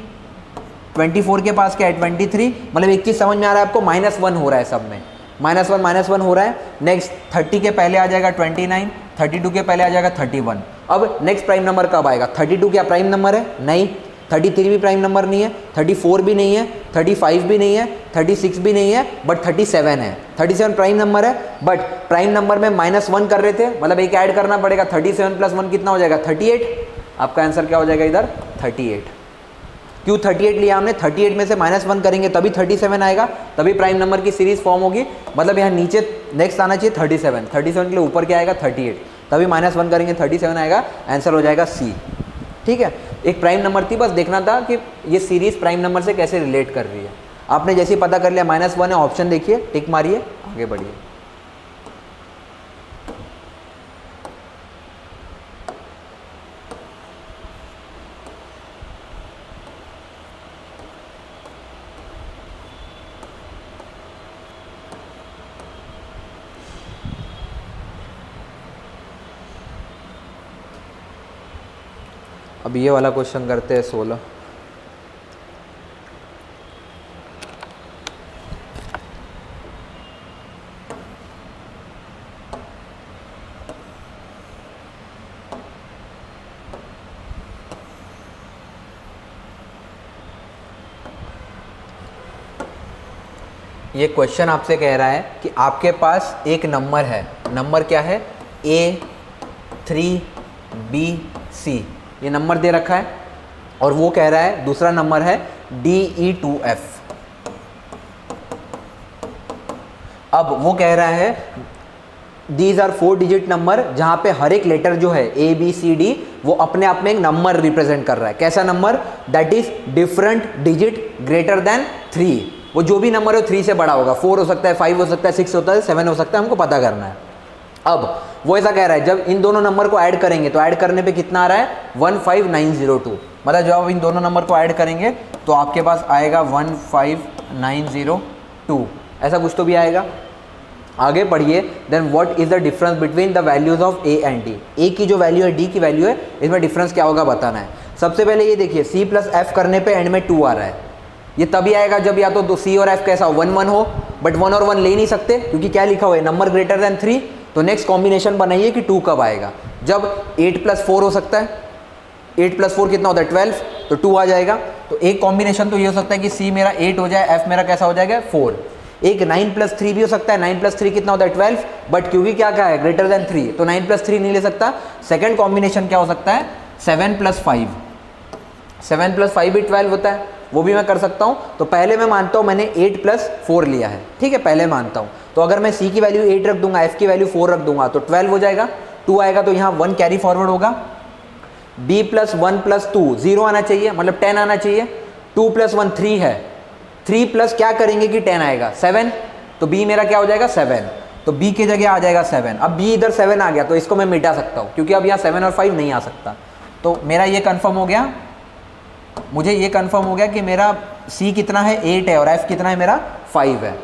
24 के पास क्या है, 23। मतलब एक चीज़ समझ में आ रहा है आपको, -1 हो रहा है सब में। -1 हो रहा है। नेक्स्ट 30 के पहले आ जाएगा 29, 32 के पहले आ जाएगा 31। अब नेक्स्ट प्राइम नंबर कब आएगा? 32 क्या प्राइम नंबर है? नहीं। 33 भी प्राइम नंबर नहीं है, 34 भी नहीं है, 35 भी नहीं है, 36 भी नहीं है, बट 37 है। 37 प्राइम नंबर है, बट प्राइम नंबर में -1 कर रहे थे, मतलब एक ऐड करना पड़ेगा। 37 + 1 कितना हो जाएगा? 38। आपका आंसर क्या हो जाएगा इधर? 38। क्यों 38 लिया हमने? 38 में से -1 करेंगे तभी 37 आएगा, तभी प्राइम नंबर की सीरीज फॉर्म होगी। मतलब यहाँ नीचे नेक्स्ट आना चाहिए 37, 37 के लिए ऊपर क्या आएगा? 38, तभी -1 करेंगे 37 आएगा। आंसर हो जाएगा सी। ठीक है, एक प्राइम नंबर थी, बस देखना था कि ये सीरीज प्राइम नंबर से कैसे रिलेट कर रही है। आपने जैसे ही पता कर लिया -1 है, ऑप्शन देखिए, टिक मारिए, आगे बढ़िए। अब ये वाला क्वेश्चन करते हैं 16। ये क्वेश्चन आपसे कह रहा है कि आपके पास एक नंबर है, नंबर क्या है? A3BC, ये नंबर दे रखा है, और वो कह रहा है दूसरा नंबर है DE2F। अब वो कह रहा है दीज आर 4 डिजिट नंबर, जहां पे हर एक लेटर जो है ABCD वो अपने आप में एक नंबर रिप्रेजेंट कर रहा है। कैसा number? That is different digit greater than 3। वो जो भी नंबर हो 3 से बड़ा होगा, 4 हो सकता है, 5 हो सकता है, 6 होता है, 7 हो सकता है, हमको पता करना है। अब वो ऐसा कह रहा है जब इन दोनों नंबर को ऐड करेंगे तो ऐड करने पे कितना आ रहा है? 15902। मतलब जब आप इन दोनों नंबर को ऐड करेंगे तो आपके पास आएगा 15902, ऐसा कुछ तो भी आएगा। आगे पढ़िए। Then what is the difference between the values of A and D? A की जो वैल्यू है, D की वैल्यू है, इसमें डिफरेंस क्या होगा बताना है। सबसे पहले ये देखिए, C + F करने पे एंड में 2 आ रहा है। ये तभी आएगा जब या तो C और F कैसा हो? 1 1 हो, बट 1 और 1 ले नहीं सकते क्योंकि क्या लिखा हुआ है? Number greater than 3। तो नेक्स्ट कॉम्बिनेशन बनाइए कि 2 कब आएगा? जब 8 + 4 हो सकता है। 8 + 4 कितना होता है? 12, तो 2 आ जाएगा। तो एक कॉम्बिनेशन तो ये हो सकता है कि C मेरा 8 हो जाए, F मेरा कैसा हो जाएगा? 4। एक 9 + 3 भी हो सकता है। 9 + 3 कितना होता है? 12, बट क्योंकि क्या है? ग्रेटर देन 3, तो 9 + 3 नहीं ले सकता। सेकेंड कॉम्बिनेशन क्या हो सकता है? 7 + 5। 7 + 5 भी 12 होता है, वो भी मैं कर सकता हूँ। तो पहले मैं मानता हूँ मैंने 8 + 4 लिया है, ठीक है, पहले मानता हूँ। तो अगर मैं C की वैल्यू 8 रख दूंगा, F की वैल्यू 4 रख दूंगा, तो 12 हो जाएगा। 2 आएगा तो यहाँ 1 कैरी फॉरवर्ड होगा। B + 1 + 2 0 आना चाहिए, मतलब 10 आना चाहिए। 2 + 1 3 है, 3 प्लस क्या करेंगे कि 10 आएगा? 7। तो B मेरा क्या हो जाएगा? 7। तो B की जगह आ जाएगा 7। अब B इधर 7 आ गया तो इसको मैं मिटा सकता हूँ, क्योंकि अब यहाँ 7 और 5 नहीं आ सकता। तो मेरा ये कंफर्म हो गया, मुझे ये कंफर्म हो गया कि मेरा C कितना है? 8 है, और F कितना है मेरा? 5 है।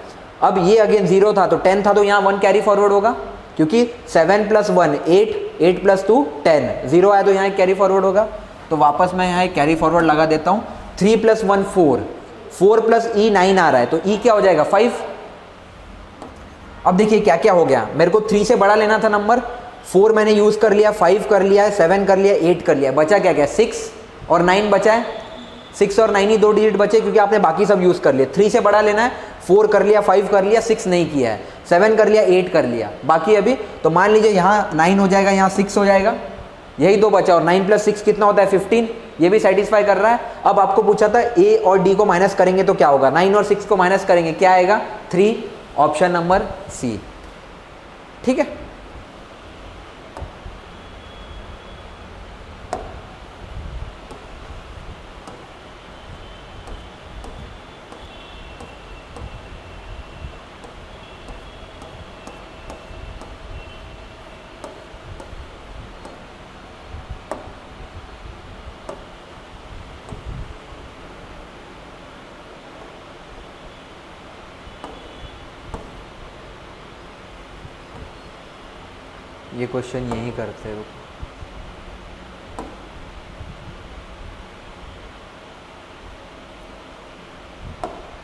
अब ये अगेन 0 था तो 10 था, तो यहाँ 1 कैरी फॉरवर्ड होगा, क्योंकि 7 + 1 8, 8 + 2 10, 0 आया तो यहाँ एक कैरी फॉरवर्ड होगा। तो वापस मैं यहाँ एक कैरी फॉरवर्ड लगा देता हूँ। 3 + 1 4, 4 + E 9 आ रहा है, तो E क्या हो जाएगा? 5। अब देखिए क्या क्या हो गया, मेरे को 3 से बड़ा लेना था नंबर, 4 मैंने यूज कर लिया, 5 कर लिया, 7 कर लिया, 8 कर लिया, बचा क्या क्या? 6 और 9 बचा है। 6 और 9 ही 2 डिजिट बचे, क्योंकि आपने बाकी सब यूज कर लिए। 3 से बड़ा लेना है, 4 कर लिया, 5 कर लिया, 6 नहीं किया है, 7 कर लिया, 8 कर लिया, बाकी अभी। तो मान लीजिए यहाँ 9 हो जाएगा, यहाँ 6 हो जाएगा, यही 2 बचा। और 9 + 6 कितना होता है? 15। ये भी सेटिस्फाई कर रहा है। अब आपको पूछा था A और D को माइनस करेंगे तो क्या होगा? 9 और 6 को माइनस करेंगे, क्या आएगा? 3। ऑप्शन नंबर C, ठीक है। ये क्वेश्चन यही करते हो।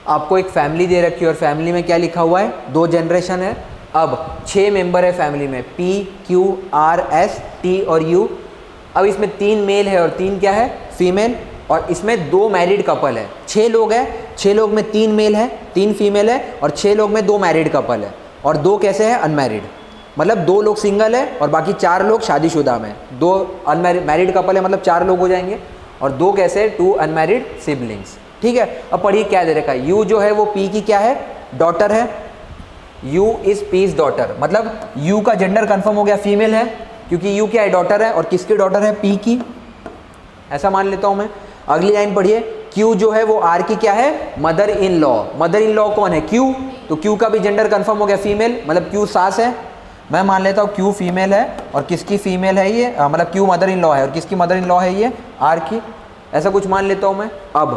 आपको एक फैमिली दे रखी है और फैमिली में क्या लिखा हुआ है, 2 जनरेशन है। अब 6 मेंबर है फैमिली में, P, Q, R, S, T और U। अब इसमें 3 मेल है और 3 क्या है, फीमेल, और इसमें 2 मैरिड कपल है। 6 लोग हैं, 6 लोग में 3 मेल है, 3 फीमेल है, और 6 लोग में 2 मैरिड कपल है, और 2 कैसे हैं, अनमैरिड। मतलब 2 लोग सिंगल है और बाकी 4 लोग शादीशुदा में। 2 अनमैरिड मैरिड कपल है, मतलब 4 लोग हो जाएंगे, और 2 कैसे, 2 अनमैरिड सिबलिंग्स। ठीक है, अब पढ़िए क्या दे रखा है। यू जो है वो पी की क्या है, डॉटर है। यू इज पीज डॉटर, मतलब यू का जेंडर कंफर्म हो गया, फीमेल है, क्योंकि यू क्या है, डॉटर है, और किसकी डॉटर है, पी की, ऐसा मान लेता हूं मैं। अगली लाइन पढ़िए, क्यू जो है वो आर की क्या है, mother in law. Mother in law कौन है, क्यू, तो क्यू का भी जेंडर कंफर्म हो गया, फीमेल, मतलब क्यू सास है। मैं मान लेता हूँ क्यू फीमेल है, और किसकी फीमेल है ये, मतलब क्यू मदर इन लॉ है, और किसकी मदर इन लॉ है ये, आर की, ऐसा कुछ मान लेता हूँ मैं। अब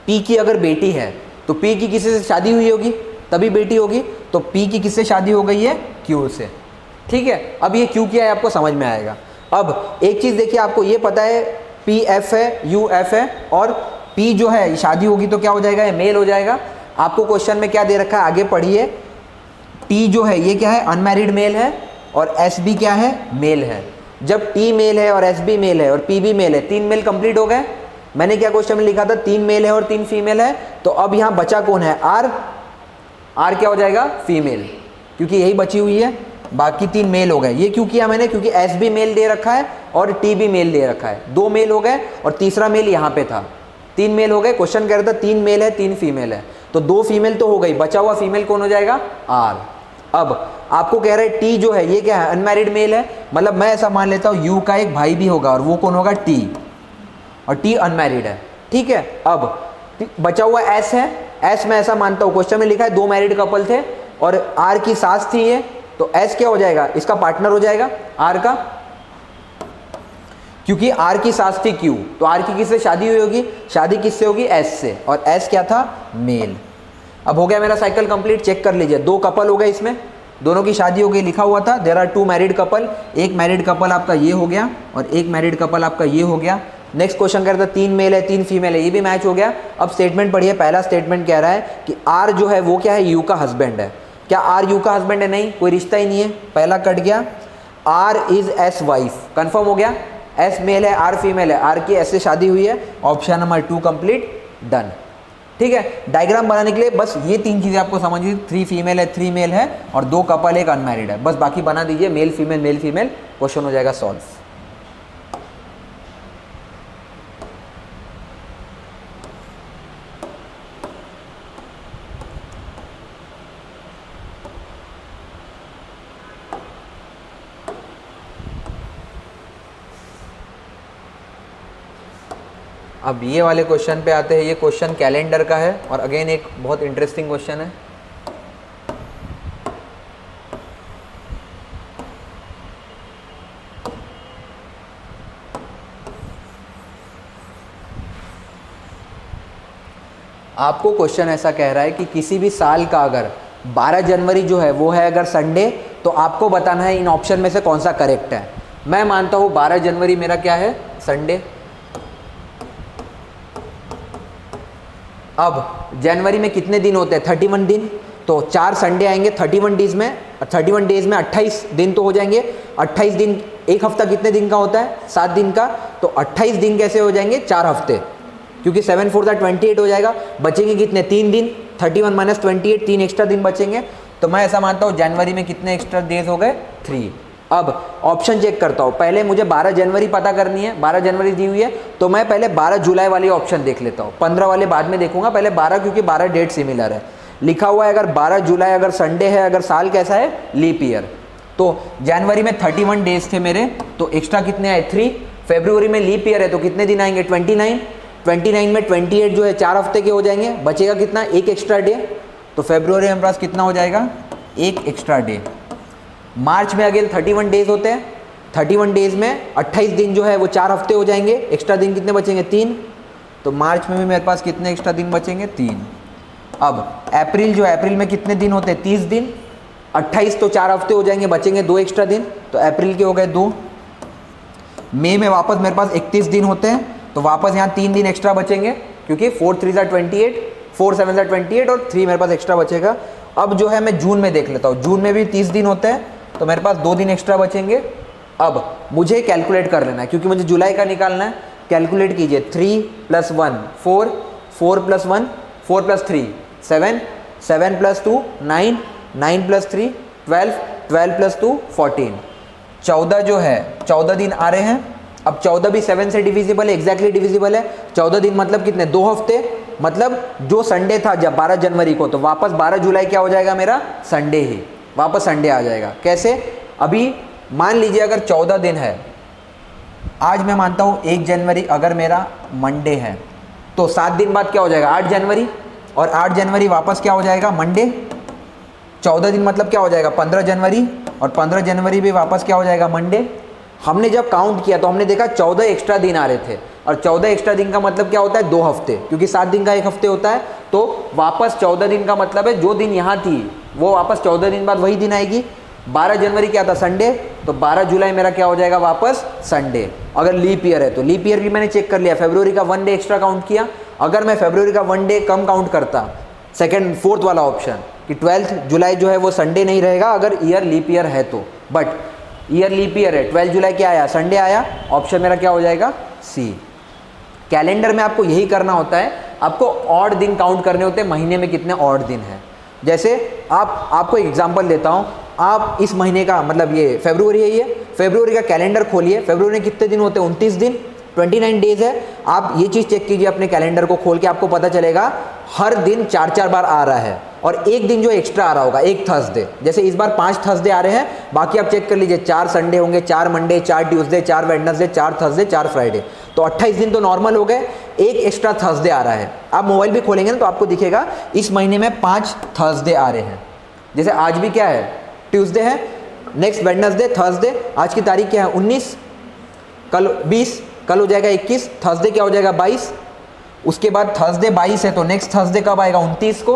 पी की अगर बेटी है तो पी की किसी से शादी हुई होगी तभी बेटी होगी, तो पी की किससे शादी हो गई है, क्यू से। ठीक है, अब ये क्यू क्या है आपको समझ में आएगा। अब एक चीज़ देखिए, आपको ये पता है पी एफ है, यू एफ है, और पी जो है शादी होगी तो क्या हो जाएगा, ये मेल हो जाएगा। आपको क्वेश्चन में क्या दे रखा है, आगे पढ़िए। टी जो है ये क्या है, अनमैरिड मेल है, और एस बी क्या है, मेल है। जब टी मेल है और एस बी मेल है और पी भी मेल है, 3 मेल कंप्लीट हो गए। मैंने क्या क्वेश्चन में लिखा था, 3 मेल है और 3 फीमेल है, तो अब यहाँ बचा कौन है, आर। आर क्या हो जाएगा, फीमेल, क्योंकि यही बची हुई है, बाकी 3 मेल हो गए। ये क्यों किया मैंने, क्योंकि एस भी मेल दे रखा है और टी भी मेल दे रखा है, 2 मेल हो गए और तीसरा मेल यहाँ पे था, 3 मेल हो गए। क्वेश्चन कह रहा था 3 मेल है 3 फीमेल है, तो 2 फीमेल तो हो गई, बचा हुआ फीमेल कौन हो जाएगा, आर। अब आपको कह रहे हैं टी जो है ये क्या है, अनमैरिड मेल है, मतलब मैं ऐसा मान लेता हूँ यू का एक भाई भी होगा, और वो कौन होगा, टी, और टी अनमैरिड है। ठीक है, अब बचा हुआ एस है, एस मैं ऐसा मानता हूँ, क्वेश्चन में लिखा है 2 मैरिड कपल थे और आर की सास थी ये, तो एस क्या हो जाएगा, इसका पार्टनर हो जाएगा आर का, क्योंकि आर की सास थी क्यू, तो आर की किससे शादी हुई होगी, शादी किससे होगी, एस से, और एस क्या था, मेल। अब हो गया मेरा साइकिल कंप्लीट, चेक कर लीजिए, 2 कपल हो गए, इसमें दोनों की शादी हो गई, लिखा हुआ था देयर आर 2 मैरिड कपल, एक मैरिड कपल आपका ये हो गया और एक मैरिड कपल आपका ये हो गया। नेक्स्ट क्वेश्चन कह रहा था 3 मेल है 3 फीमेल है, ये भी मैच हो गया। अब स्टेटमेंट पढ़िए, पहला स्टेटमेंट कह रहा है कि आर जो है वो क्या है, यू का हस्बैंड है। क्या आर यू का हस्बैंड है, नहीं, कोई रिश्ता ही नहीं है, पहला कट गया। R is S wife, confirm हो गया, एस मेल है आर फीमेल है, आर की एस से शादी हुई है, ऑप्शन नंबर 2 कंप्लीट, डन। ठीक है, डायग्राम बनाने के लिए बस ये 3 चीज़ें आपको समझिए, 3 फीमेल है 3 मेल है और 2 कपल एक अनमैरिड है, बस बाकी बना दीजिए मेल फीमेल, क्वेश्चन हो जाएगा सॉल्व। अब ये वाले क्वेश्चन पे आते हैं, ये क्वेश्चन कैलेंडर का है और अगेन एक बहुत इंटरेस्टिंग क्वेश्चन है। आपको क्वेश्चन ऐसा कह रहा है कि किसी भी साल का अगर 12 जनवरी जो है वो है अगर संडे, तो आपको बताना है इन ऑप्शन में से कौन सा करेक्ट है। मैं मानता हूँ 12 जनवरी मेरा क्या है, संडे। अब जनवरी में कितने दिन होते हैं, 31 दिन, तो 4 संडे आएंगे 31 डेज में, 31 डेज में 28 दिन तो हो जाएंगे। 28 दिन, एक हफ्ता कितने दिन का होता है, 7 दिन का, तो 28 दिन कैसे हो जाएंगे, 4 हफ्ते, क्योंकि 7 4 28 हो जाएगा। बचेंगे कितने, 3 दिन, 31 माइनस 28, 3 एक्स्ट्रा दिन बचेंगे। तो मैं ऐसा मानता हूँ जनवरी में कितने एक्स्ट्रा डेज हो गए, 3। अब ऑप्शन चेक करता हूँ, पहले मुझे 12 जनवरी पता करनी है, 12 जनवरी दी हुई है, तो मैं पहले 12 जुलाई वाली ऑप्शन देख लेता हूँ, 15 वाले बाद में देखूंगा, पहले 12, क्योंकि 12 डेट सिमिलर है। लिखा हुआ है अगर 12 जुलाई अगर संडे है, अगर साल कैसा है, लीप ईयर, तो जनवरी में 31 डेज थे मेरे, तो एक्स्ट्रा कितने आए, 3। फेब्रुवरी में लीप ईयर है तो कितने दिन आएंगे, 29। 29 में 28 जो है 4 हफ्ते के हो जाएंगे, बचेगा कितना, 1 एक्स्ट्रा डे, तो फेब्रुवरी में हमारे पास कितना हो जाएगा, 1 एक्स्ट्रा डे। मार्च में अगेन 31 डेज होते हैं, 31 डेज में 28 दिन जो है वो 4 हफ्ते हो जाएंगे, एक्स्ट्रा दिन कितने बचेंगे, 3, तो मार्च में भी मेरे पास कितने एक्स्ट्रा दिन बचेंगे, 3। अब अप्रैल जो है, अप्रैल में कितने दिन होते हैं, 30 दिन, 28 तो 4 हफ्ते हो जाएंगे, बचेंगे 2 एक्स्ट्रा दिन, तो अप्रैल के हो गए 2। मई में वापस मेरे पास 31 दिन होते हैं, तो वापस यहाँ 3 दिन एक्स्ट्रा बचेंगे, क्योंकि 4 3 28, 4 7 सा 28 और 3 मेरे पास एक्स्ट्रा बचेगा। अब जो है मैं जून में देख लेता हूँ, जून में भी 30 दिन होते हैं तो मेरे पास 2 दिन एक्स्ट्रा बचेंगे। अब मुझे कैलकुलेट कर लेना है क्योंकि मुझे जुलाई का निकालना है। कैलकुलेट कीजिए, 3 + 1 4, 4 + 1 4 + 3 7, 7 + 2 9, 9 + 3 12, 12 + 2 14, 14 जो है 14 दिन आ रहे हैं। अब 14 भी 7 से डिविजिबल है, एग्जैक्टली डिविजिबल है। 14 दिन मतलब कितने, 2 हफ्ते, मतलब जो संडे था जब 12 जनवरी को, तो वापस 12 जुलाई क्या हो जाएगा मेरा, संडे ही, वापस संडे आ जाएगा। कैसे, अभी मान लीजिए अगर 14 दिन है, आज मैं मानता हूँ 1 जनवरी अगर मेरा मंडे है तो 7 दिन बाद क्या हो जाएगा 8 जनवरी, और 8 जनवरी वापस क्या हो जाएगा मंडे। 14 दिन मतलब क्या हो जाएगा 15 जनवरी, और 15 जनवरी भी वापस क्या हो जाएगा मंडे। हमने जब काउंट किया तो हमने देखा 14 एक्स्ट्रा दिन आ रहे थे, और 14 एक्स्ट्रा दिन का मतलब क्या होता है 2 हफ्ते, क्योंकि 7 दिन का 1 हफ्ते होता है। तो वापस 14 दिन का मतलब है जो दिन यहाँ थी वो वापस 14 दिन बाद वही दिन आएगी। 12 जनवरी क्या था संडे, तो 12 जुलाई मेरा क्या हो जाएगा वापस संडे। अगर लीप ईयर है तो लीप ईयर भी मैंने चेक कर लिया, फरवरी का 1 डे एक्स्ट्रा काउंट किया। अगर मैं फरवरी का 1 डे कम काउंट करता, सेकेंड 4th वाला ऑप्शन कि 12 जुलाई जो है वो संडे नहीं रहेगा अगर ईयर लीप ईयर है तो, बट ईयर लीप ईयर है, 12 जुलाई क्या आया संडे आया, ऑप्शन मेरा क्या हो जाएगा सी। कैलेंडर में आपको यही करना होता है, आपको ऑड दिन काउंट करने होते हैं, महीने में कितने ऑड दिन हैं। जैसे आपको एक एग्जांपल देता हूँ, आप इस महीने का मतलब ये फरवरी है, ये फरवरी का कैलेंडर खोलिए, फरवरी में कितने दिन होते हैं 29 दिन, 29 डेज है। आप ये चीज़ चेक कीजिए अपने कैलेंडर को खोल के, आपको पता चलेगा हर दिन 4-4 बार आ रहा है, और एक दिन जो एक्स्ट्रा आ रहा होगा, एक थर्सडे। जैसे इस बार 5 थर्सडे आ रहे हैं, बाकी आप चेक कर लीजिए 4 संडे होंगे, 4 Monday, 4 Tuesday, 4 Wednesday, 4 Thursday, 4 Friday, तो 28 दिन तो नॉर्मल हो गए। एक एक्स्ट्रा थर्सडे आ रहा है, आप मोबाइल भी खोलेंगे ना तो आपको दिखेगा इस महीने में 5 थर्सडे आ रहे हैं। जैसे आज भी क्या है ट्यूसडे है, नेक्स्ट वेडनेसडे, थर्सडे, आज की तारीख क्या है 19, कल 20, कल हो जाएगा 21, थर्सडे क्या हो जाएगा 22, उसके बाद थर्सडे 22 है तो नेक्स्ट थर्सडे कब आएगा 29 को,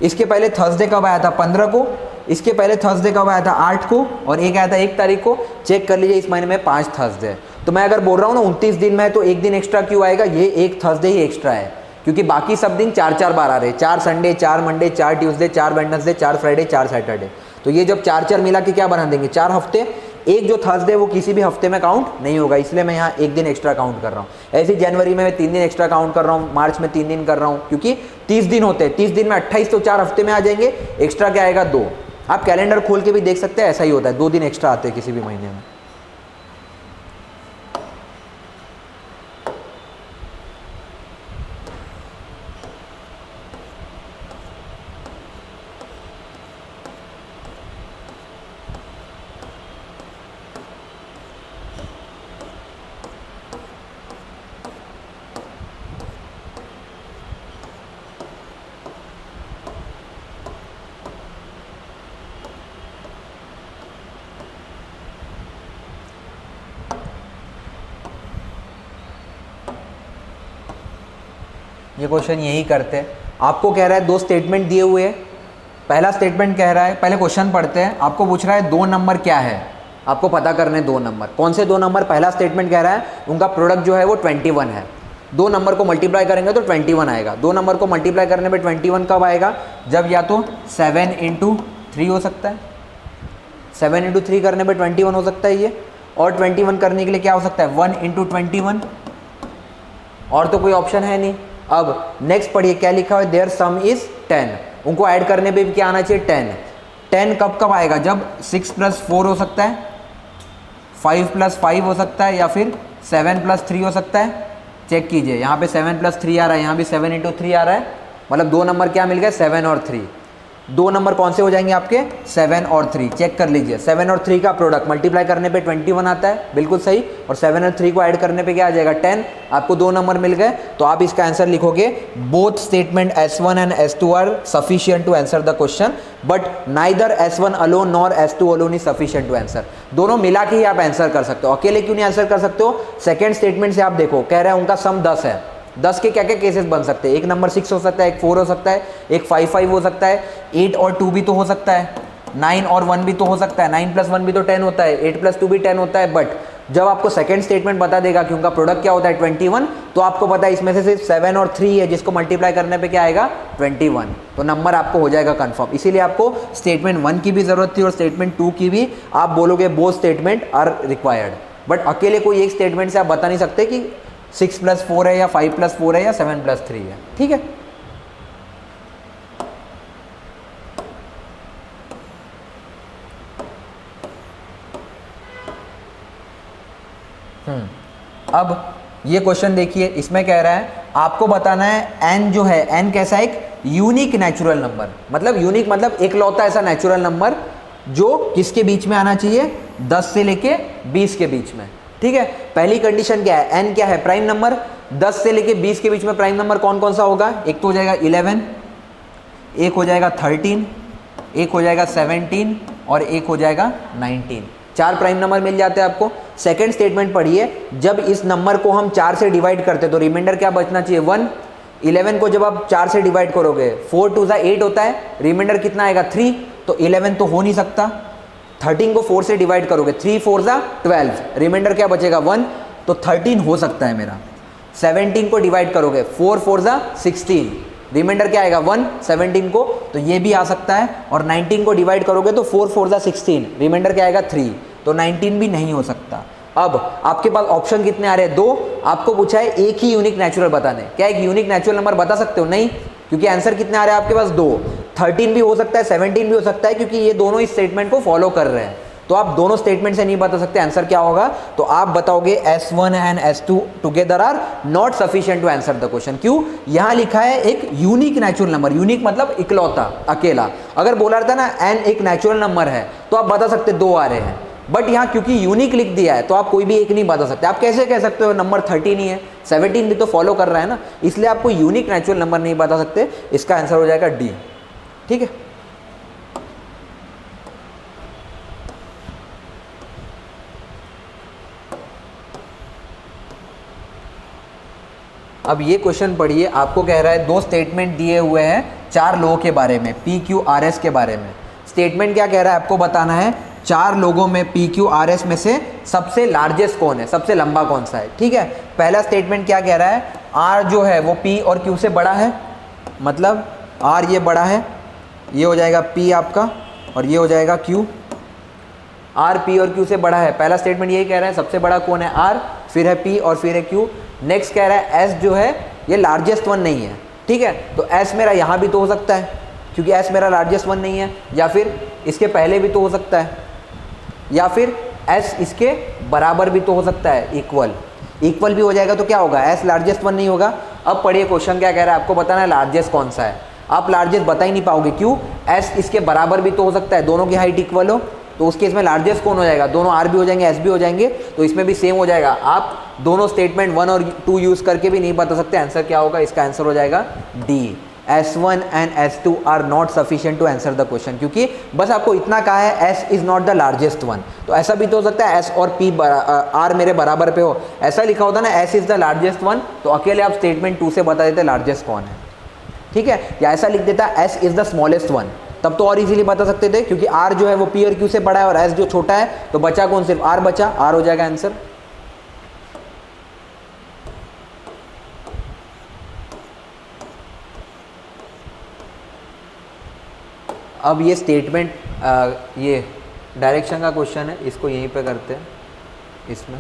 इसके पहले थर्सडे कब आया था 15 को, इसके पहले थर्सडे कब आया था 8 को, और एक आया था 1 तारीख को। चेक कर लीजिए इस महीने में 5 थर्सडे है। तो मैं अगर बोल रहा हूँ ना 29 दिन में है तो एक दिन एक्स्ट्रा क्यों आएगा, ये एक थर्सडे ही एक्स्ट्रा है, क्योंकि बाकी सब दिन 4-4 बार आ रहे हैं, 4 Sunday, 4 Monday, 4 Tuesday, 4 Wednesday, 4 Friday, 4 Saturday. तो ये जब 4-4 मिला के क्या बना देंगे 4 हफ्ते। एक जो थर्सडे वो किसी भी हफ्ते में काउंट नहीं होगा, इसलिए मैं यहाँ एक दिन एक्स्ट्रा काउंट कर रहा हूँ। ऐसे जनवरी में मैं 3 दिन एक्स्ट्रा काउंट कर रहा हूँ, मार्च में 3 दिन कर रहा हूँ, क्योंकि 30 दिन होते हैं, 30 दिन में 28 तो 4 हफ्ते में आ जाएंगे, एक्स्ट्रा क्या आएगा 2। आप कैलेंडर खोल के भी देख सकते हैं, ऐसा ही होता है, 2 दिन एक्स्ट्रा आते हैं किसी भी महीने में। ये क्वेश्चन यही करते हैं। आपको कह रहा है 2 स्टेटमेंट दिए हुए हैं। पहला स्टेटमेंट कह रहा है, पहले क्वेश्चन पढ़ते हैं, आपको पूछ रहा है 2 नंबर क्या है, आपको पता करने 2 नंबर। कौन से 2 नंबर, पहला स्टेटमेंट कह रहा है उनका प्रोडक्ट जो है वो 21 है। 2 नंबर को मल्टीप्लाई करेंगे तो 21 आएगा। 2 नंबर को मल्टीप्लाई करने पे 21 कब आएगा, जब या तो 7 × 3 हो सकता है, 7 × 3 करने पे 21 हो सकता है ये, और 21 करने के लिए क्या हो सकता है 1 × 21, और तो कोई ऑप्शन है नहीं। अब नेक्स्ट पढ़िए क्या लिखा हुआ है, देयर सम इज 10, उनको ऐड करने पे भी क्या आना चाहिए 10। 10 कब कब आएगा, जब 6 + 4 हो सकता है, 5 + 5 हो सकता है, या फिर 7 + 3 हो सकता है। चेक कीजिए यहाँ पे 7 + 3 आ रहा है, यहाँ भी 7 × 3 आ रहा है, मतलब 2 नंबर क्या मिल गए 7 और 3। 2 नंबर कौन से हो जाएंगे आपके 7 और 3। चेक कर लीजिए 7 और 3 का प्रोडक्ट मल्टीप्लाई करने पे 21 आता है, बिल्कुल सही, और 7 और 3 को ऐड करने पे क्या आ जाएगा 10। आपको 2 नंबर मिल गए, तो आप इसका आंसर लिखोगे both statement S1 and S2 are sufficient to answer the question, but neither S1 alone nor S2 alone is sufficient to answer. दोनों मिला के ही आप आंसर कर सकते हो, अकेले क्यों नहीं आंसर कर सकते हो। सेकेंड स्टेटमेंट से आप देखो, कह रहे हैं उनका सम 10 है, 10 के क्या क्या केसेस बन सकते हैं, एक नंबर 6 हो सकता है, एक 4 हो सकता है, एक 5 हो सकता है, 8 और 2 भी तो हो सकता है, 9 और 1 भी तो हो सकता है, 9 + 1 भी तो 10 होता है, 8 + 2 भी 10 होता है। बट जब आपको सेकंड स्टेटमेंट बता देगा कि उनका प्रोडक्ट क्या होता है 21, तो आपको पता है इसमें से सिर्फ 7 और 3 है, जिसको मल्टीप्लाई करने पे क्या आएगा 21, तो नंबर आपको हो जाएगा कंफर्म। इसीलिए आपको स्टेटमेंट 1 की भी ज़रूरत थी और स्टेटमेंट 2 की भी। आप बोलोगे both statement are required, but अकेले कोई एक स्टेटमेंट से आप बता नहीं सकते कि 6+4 है या 5+4 है या 7+3 है, ठीक है। अब ये क्वेश्चन देखिए, इसमें कह रहा है आपको बताना है n जो है, n कैसा है, एक यूनिक नेचुरल नंबर, मतलब यूनिक मतलब एकलौता ऐसा नेचुरल नंबर जो किसके बीच में आना चाहिए, 10 से लेके 20 के बीच में, ठीक है। पहली कंडीशन क्या है, n क्या है, प्राइम नंबर। 10 से लेके 20 के बीच में प्राइम नंबर कौन कौन सा होगा, एक तो हो जाएगा 11, एक हो जाएगा 13, एक हो जाएगा 17 और एक हो जाएगा 19। 4 प्राइम नंबर मिल जाते हैं आपको। सेकंड स्टेटमेंट पढ़िए, जब इस नंबर को हम 4 से डिवाइड करते तो रिमाइंडर क्या बचना चाहिए, 1। 11 को जब आप 4 से डिवाइड करोगे 4 2 8 होता है, रिमाइंडर कितना आएगा 3, तो 11 तो हो नहीं सकता। 13 को 4 से डिवाइड करोगे 3 4 12, रिमाइंडर क्या बचेगा 1, तो 13 हो सकता है मेरा। 17 को डिवाइड करोगे 4 4 16, रिमाइंडर क्या आएगा 1 17 को, तो ये भी आ सकता है। और 19 को डिवाइड करोगे तो 4 4 16, रिमाइंडर क्या आएगा 3, तो 19 भी नहीं हो सकता। अब आपके पास ऑप्शन कितने आ रहे हैं, 2। आपको पूछा है एक ही यूनिक नेचुरल बताने, क्या एक यूनिक नेचुरल नंबर बता सकते हो, नहीं, क्योंकि आंसर कितने आ रहे हैं आपके पास 2। 13 भी हो सकता है, 17 भी हो सकता है, क्योंकि ये दोनों इस स्टेटमेंट को फॉलो कर रहे हैं। तो आप दोनों स्टेटमेंट से नहीं बता सकते आंसर क्या होगा, तो आप बताओगे S1 and S2 together are not sufficient to answer the question. क्यों, यहां लिखा है एक यूनिक नेचुरल नंबर, यूनिक मतलब इकलौता, अकेला। अगर बोला रहता ना n एक नेचुरल नंबर है तो आप बता सकते 2 आ रहे हैं, बट यहाँ क्योंकि यूनिक लिख दिया है तो आप कोई भी एक नहीं बता सकते। आप कैसे कह सकते हो नंबर 13 ही है, 17 भी तो फॉलो कर रहा है ना, इसलिए आपको यूनिक नेचुरल नंबर नहीं बता सकते। इसका आंसर हो जाएगा डी, ठीक है। अब ये क्वेश्चन पढ़िए, आपको कह रहा है 2 स्टेटमेंट दिए हुए हैं 4 लोगों के बारे में, PQRS के बारे में। स्टेटमेंट क्या कह रहा है, आपको बताना है 4 लोगों में PQRS में से सबसे लार्जेस्ट कौन है, सबसे लंबा कौन सा है, ठीक है। पहला स्टेटमेंट क्या कह रहा है, R जो है वो P और Q से बड़ा है, मतलब R ये बड़ा है, ये हो जाएगा P आपका और ये हो जाएगा Q। R P और Q से बड़ा है, पहला स्टेटमेंट यही कह रहा है सबसे बड़ा कौन है, R, फिर है P और फिर है Q। नेक्स्ट कह रहा है S जो है ये लार्जेस्ट वन नहीं है, ठीक है, तो S मेरा यहाँ भी तो हो सकता है क्योंकि S मेरा लार्जेस्ट वन नहीं है, या फिर इसके पहले भी तो हो सकता है, या फिर S इसके बराबर भी तो हो सकता है, इक्वल। इक्वल भी हो जाएगा तो क्या होगा, S लार्जेस्ट वन नहीं होगा। अब पढ़िए क्वेश्चन क्या कह रहा है, आपको बताना है लार्जेस्ट कौन सा है। आप लार्जेस्ट बता ही नहीं पाओगे, क्यों, S इसके बराबर भी तो हो सकता है, दोनों की हाइट इक्वल हो, तो उसके इसमें लार्जेस्ट कौन हो जाएगा, दोनों R भी हो जाएंगे S भी हो जाएंगे, तो इसमें भी सेम हो जाएगा। आप दोनों स्टेटमेंट 1 और 2 यूज़ करके भी नहीं बता सकते आंसर क्या होगा। इसका आंसर हो जाएगा D, S1 and S2 are not sufficient to answer the question, क्योंकि बस आपको इतना कहा है S is not the largest one. तो ऐसा भी तो हो सकता है S और P R मेरे बराबर पे हो, ऐसा लिखा होता ना S is the largest one, तो अकेले आप स्टेटमेंट 2 से बता देते लार्जेस्ट कौन है, ठीक है। या ऐसा लिख देता S is the smallest one, तब तो और इजीली बता सकते थे, क्योंकि R जो है वो P और Q से बड़ा है और S जो छोटा है, तो बचा कौन, सिर्फ R बचा, R हो जाएगा आंसर। अब ये स्टेटमेंट ये डायरेक्शन का क्वेश्चन है, इसको यहीं पे करते हैं। इसमें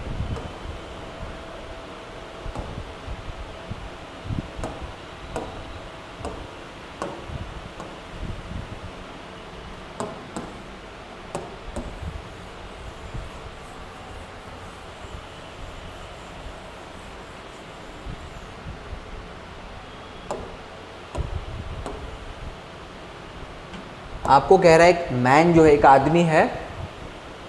आपको कह रहा है एक मैन जो है, एक आदमी है,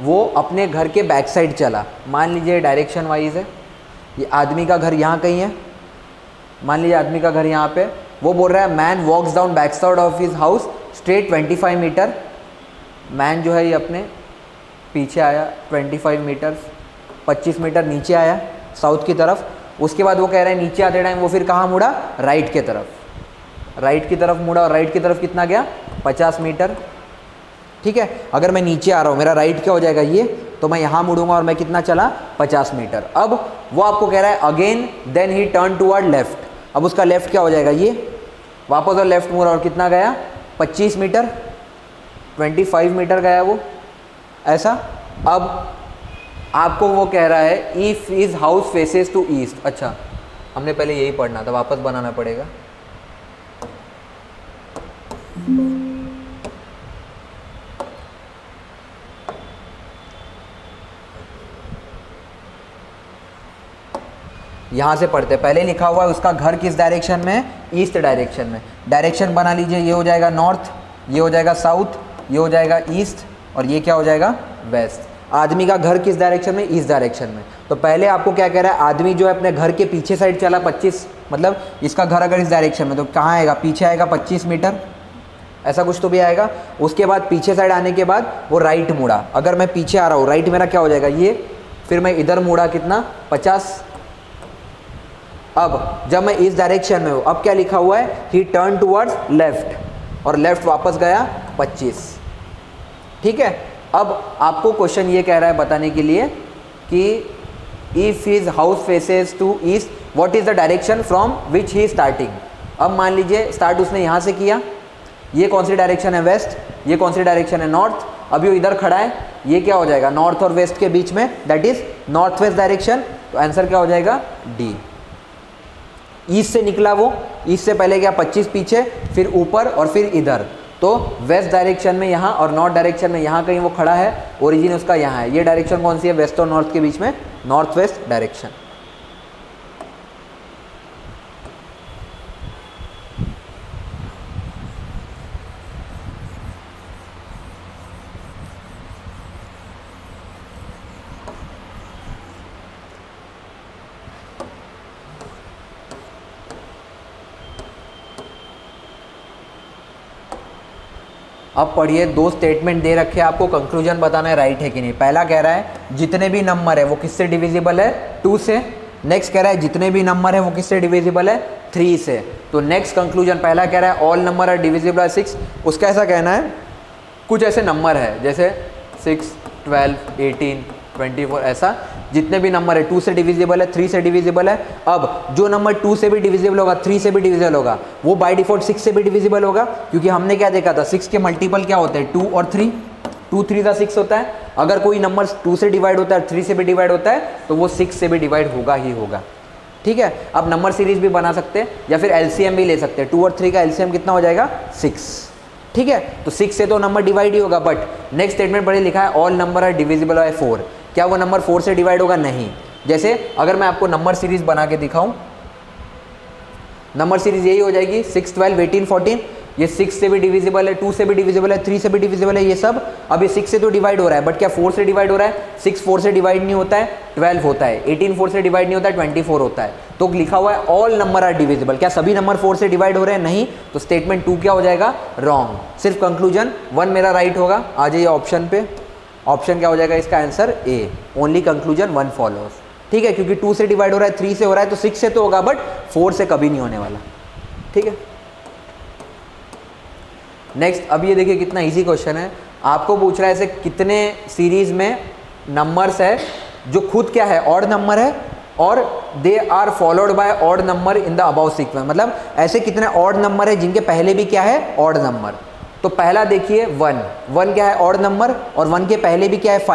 वो अपने घर के बैक साइड चला। मान लीजिए डायरेक्शन वाइज है, ये आदमी का घर यहाँ कहीं है, मान लीजिए आदमी का घर यहाँ पे। वो बोल रहा है man walks down back side of his house straight 25 meter. Man जो है ये अपने पीछे आया 25 मीटर, 25 मीटर नीचे आया साउथ की तरफ। उसके बाद वो कह रहा है नीचे आते टाइम वो फिर कहाँ मुड़ा, राइट की तरफ, राइट की तरफ मुड़ा, और राइट की तरफ कितना गया, 50 मीटर, ठीक है। अगर मैं नीचे आ रहा हूँ, मेरा राइट क्या हो जाएगा ये, तो मैं यहाँ मुड़ूंगा और मैं कितना चला, 50 मीटर। अब वो आपको कह रहा है again then he turn toward left, अब उसका लेफ्ट क्या हो जाएगा ये, वापस और लेफ्ट मुड़ा और कितना गया 25 मीटर, 25 मीटर गया वो ऐसा। अब आपको वो कह रहा है if is house faces to east. अच्छा हमने पहले यही पढ़ना था, वापस बनाना पड़ेगा। यहाँ से पढ़ते, पहले लिखा हुआ है उसका घर किस डायरेक्शन में है, ईस्ट डायरेक्शन में। डायरेक्शन बना लीजिए, ये हो जाएगा नॉर्थ, ये हो जाएगा साउथ, ये हो जाएगा ईस्ट और ये क्या हो जाएगा वेस्ट। आदमी का घर किस डायरेक्शन में, ईस्ट डायरेक्शन में। तो पहले आपको क्या कह रहा है, आदमी जो है अपने घर के पीछे साइड चला 25, मतलब इसका घर अगर इस डायरेक्शन में तो कहाँ आएगा, पीछे आएगा 25 मीटर, ऐसा कुछ तो भी आएगा। उसके बाद पीछे साइड आने के बाद वो राइट मुड़ा, अगर मैं पीछे आ रहा हूँ राइट मेरा क्या हो जाएगा ये, फिर मैं इधर मुड़ा कितना 50। अब जब मैं इस डायरेक्शन में हूँ, अब क्या लिखा हुआ है, ही टर्न टूवर्ड्स लेफ्ट और लेफ्ट वापस गया 25। ठीक है, अब आपको क्वेश्चन ये कह रहा है बताने के लिए कि if his house faces to east what is the direction from which he starting. अब मान लीजिए स्टार्ट उसने यहाँ से किया, ये कौन सी डायरेक्शन है वेस्ट, ये कौन सी डायरेक्शन है नॉर्थ। अभी वो इधर खड़ा है, ये क्या हो जाएगा नॉर्थ और वेस्ट के बीच में, that is north west direction. तो आंसर क्या हो जाएगा डी। ईस्ट से निकला वो, ईस्ट से पहले क्या 25 पीछे, फिर ऊपर और फिर इधर, तो वेस्ट डायरेक्शन में यहाँ और नॉर्थ डायरेक्शन में यहाँ कहीं वो खड़ा है, ओरिजिन उसका यहाँ है। ये डायरेक्शन कौन सी है, वेस्ट और नॉर्थ के बीच में, नॉर्थ वेस्ट डायरेक्शन। अब पढ़िए, दो स्टेटमेंट दे रखे हैं आपको, कंक्लूजन बताना है राइट है कि नहीं। पहला कह रहा है जितने भी नंबर है वो किससे डिविजिबल है, 2 से। नेक्स्ट कह रहा है जितने भी नंबर है वो किससे डिविजिबल है, 3 से। तो नेक्स्ट कंक्लूजन पहला कह रहा है all number are divisible by 6। उसका ऐसा कहना है कुछ ऐसे नंबर है जैसे 6, 12, 18, 24, ऐसा जितने भी नंबर है 2 से डिविजिबल है, 3 से डिविजिबल है। अब जो नंबर 2 से भी डिविजिबल होगा, 3 से भी डिविजिबल होगा, वो बाय डिफॉल्ट 6 से भी डिविजिबल होगा, क्योंकि हमने क्या देखा था 6 के मल्टीपल क्या होते हैं 2 और 3, 2 3 का 6 होता है। अगर कोई नंबर 2 से डिवाइड होता है, 3 से भी डिवाइड होता है, तो वो 6 से भी डिवाइड होगा ही होगा। ठीक है, अब नंबर सीरीज भी बना सकते हैं या फिर एलसीएम भी ले सकते हैं। 2 और 3 का एलसीएम कितना हो जाएगा 6। ठीक है, तो 6 से तो नंबर डिवाइड ही होगा। बट नेक्स्ट स्टेटमेंट पढ़े लिखा है all number are divisible by 4। क्या वो नंबर 4 से डिवाइड होगा, नहीं। जैसे अगर मैं आपको नंबर सीरीज बना के दिखाऊं, नंबर सीरीज यही हो जाएगी 6, 12, 18, 14। ये 6 से भी डिविजिबल है, 2 से भी डिविजिबल है, 3 से भी डिविजिबल है, ये सब। अब ये 6 से तो डिवाइड हो रहा है, बट क्या 4 से डिवाइड हो रहा है, 6 4 से डिवाइड नहीं होता है, 12 होता है। 18 4 से डिवाइड नहीं होता है, 24 होता है। तो लिखा हुआ है ऑल नंबर आर डिविजिबल। क्या सभी नंबर 4 से डिवाइड हो रहे हैं, नहीं। तो स्टेटमेंट 2 क्या हो जाएगा, रॉन्ग। सिर्फ कंक्लूजन 1 मेरा राइट होगा। आ जाइए ऑप्शन पे, ऑप्शन क्या हो जाएगा इसका answer A, only conclusion 1 follows. ठीक है, क्योंकि 2 से डिवाइड हो रहा है, 3 से हो रहा है, तो 6 से तो होगा, बट 4 से कभी नहीं होने वाला। ठीक है, नेक्स्ट। अब ये देखिए कितना इजी क्वेश्चन है। आपको पूछ रहा है ऐसे कितने सीरीज में नंबर्स है जो खुद क्या है ऑड नंबर है और they are followed by odd number in the above sequence. मतलब ऐसे कितने ऑड नंबर है जिनके पहले भी क्या है ऑड नंबर। तो पहला देखिए 1 क्या है ऑड नंबर, और 1 के पहले भी क्या है